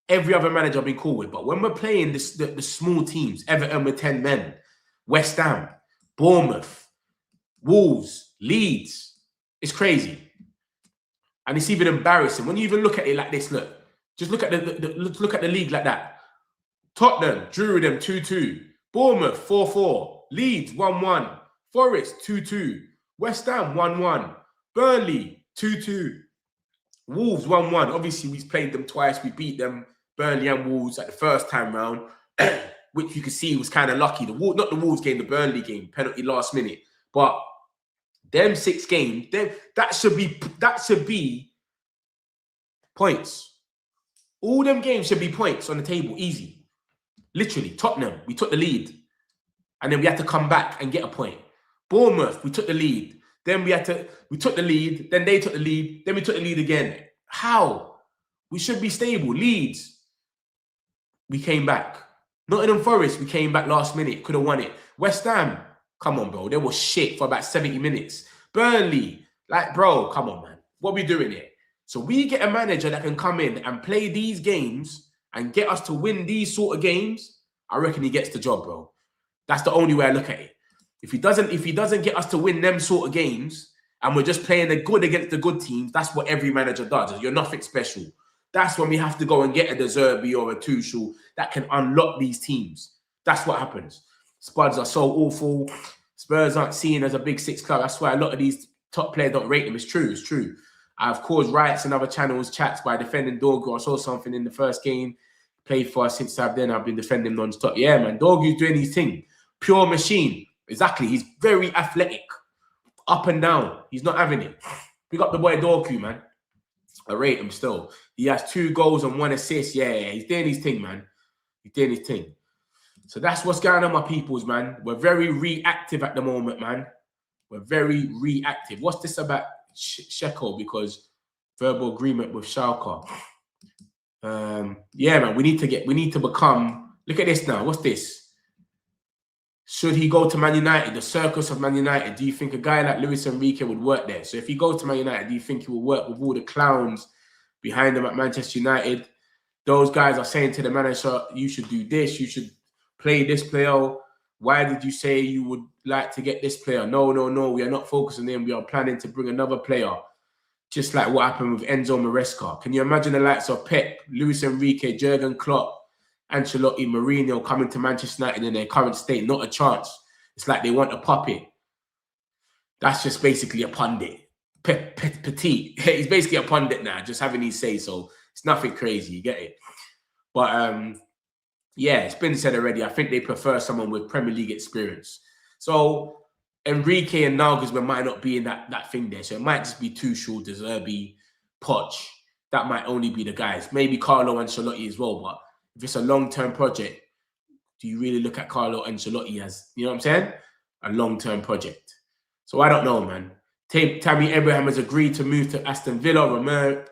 every other manager I've been cool with. But when we're playing the small teams, Everton with 10 men, West Ham, Bournemouth, Wolves, Leeds, it's crazy. And it's even embarrassing. When you even look at it like this, look, just look at look at the league like that. Tottenham drew with them 2-2. Bournemouth 4-4. Leeds 1-1. Forest 2-2. West Ham 1-1. Burnley 2-2. Wolves 1-1. Obviously, we played them twice. We beat them, Burnley and Wolves, at the first time round, which you could see was kind of lucky. Not the Wolves game, the Burnley game, penalty last minute. But them 6 games, that should be points. All them games should be points on the table, easy. Literally, Tottenham, we took the lead. And then we had to come back and get a point. Bournemouth, we took the lead. Then we took the lead. Then they took the lead. Then we took the lead again. How? We should be stable. Leeds, we came back. Nottingham Forest, we came back last minute. Could have won it. West Ham, come on, bro. They were shit for about 70 minutes. Burnley, like, bro, come on, man. What are we doing here? So we get a manager that can come in and play these games and get us to win these sort of games. I reckon he gets the job, bro. That's the only way I look at it. If he doesn't get us to win them sort of games and we're just playing the good against the good teams, that's what every manager does. You're nothing special. That's when we have to go and get a De Zerbi or a Tuchel that can unlock these teams. That's what happens. Spurs are so awful. Spurs aren't seen as a big 6 club. That's why a lot of these top players don't rate them. It's true. It's true. I've caused riots in other channels, chats by defending Dorgu. I saw something in the first game. Played for us since I've been defending him non-stop. Yeah, man. Dorgu's doing his thing. Pure machine. Exactly. He's very athletic. Up and down. He's not having it. Pick up the boy Dorgu, man. I rate him still. He has 2 goals and 1 assist. Yeah, he's doing his thing, man. He's doing his thing. So that's what's going on, my peoples, man. We're very reactive at the moment, man. We're very reactive. What's this about Sheko? Because verbal agreement with Schalke. Yeah, man. We need to become. Look at this now. What's this? Should he go to Man United, the circus of Man United? Do you think a guy like Luis Enrique would work there? So if he goes to Man United, do you think he will work with all the clowns behind him at Manchester United? Those guys are saying to the manager, you should do this, you should play this player. Why did you say you would like to get this player? No, we are not focusing on him. We are planning to bring another player. Just like what happened with Enzo Maresca. Can you imagine the likes of Pep, Luis Enrique, Jurgen Klopp, Ancelotti, Mourinho coming to Manchester United in their current state? Not a chance. It's like they want a puppet. That's just basically a pundit. Petit. He's basically a pundit now, just having his say. So it's nothing crazy. You get it? But yeah, it's been said already. I think they prefer someone with Premier League experience. So Enrique and Nagelsmann might not be in that thing there. So it might just be Tuchel, De Zerbi, Poch. That might only be the guys. Maybe Carlo Ancelotti as well. But if it's a long-term project, do you really look at Carlo Ancelotti as, you know what I'm saying? A long-term project. So I don't know, man. Tammy Abraham has agreed to move to Aston Villa.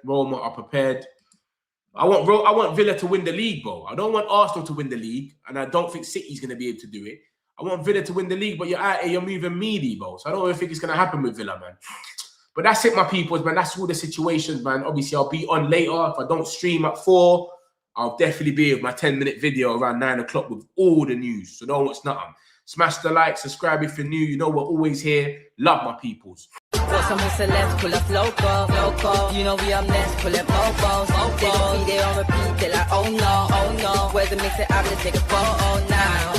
Roma are prepared. I want Villa to win the league, bro. I don't want Arsenal to win the league. And I don't think City's going to be able to do it. I want Villa to win the league, but you're out here, you're moving meaty, bro. So I don't really think it's going to happen with Villa, man. But that's it, my peoples, man. That's all the situations, man. Obviously, I'll be on later. If I don't stream at 4, I'll definitely be with my 10-minute video around 9 o'clock with all the news. So don't watch nothing. Smash the like, subscribe if you're new. You know we're always here. Love my peoples. Got some celebs, pull up local. You know we up next, pull up mobos. They don't be there on repeat, they're like, oh no. Where's the mix it up, let's take a photo now.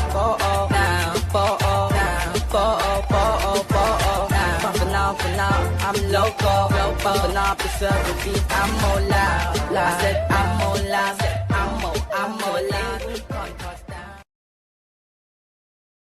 For now, I'm local. For now, preserve the beat, I'm more loud. I said I'm more loud, I'm more loud.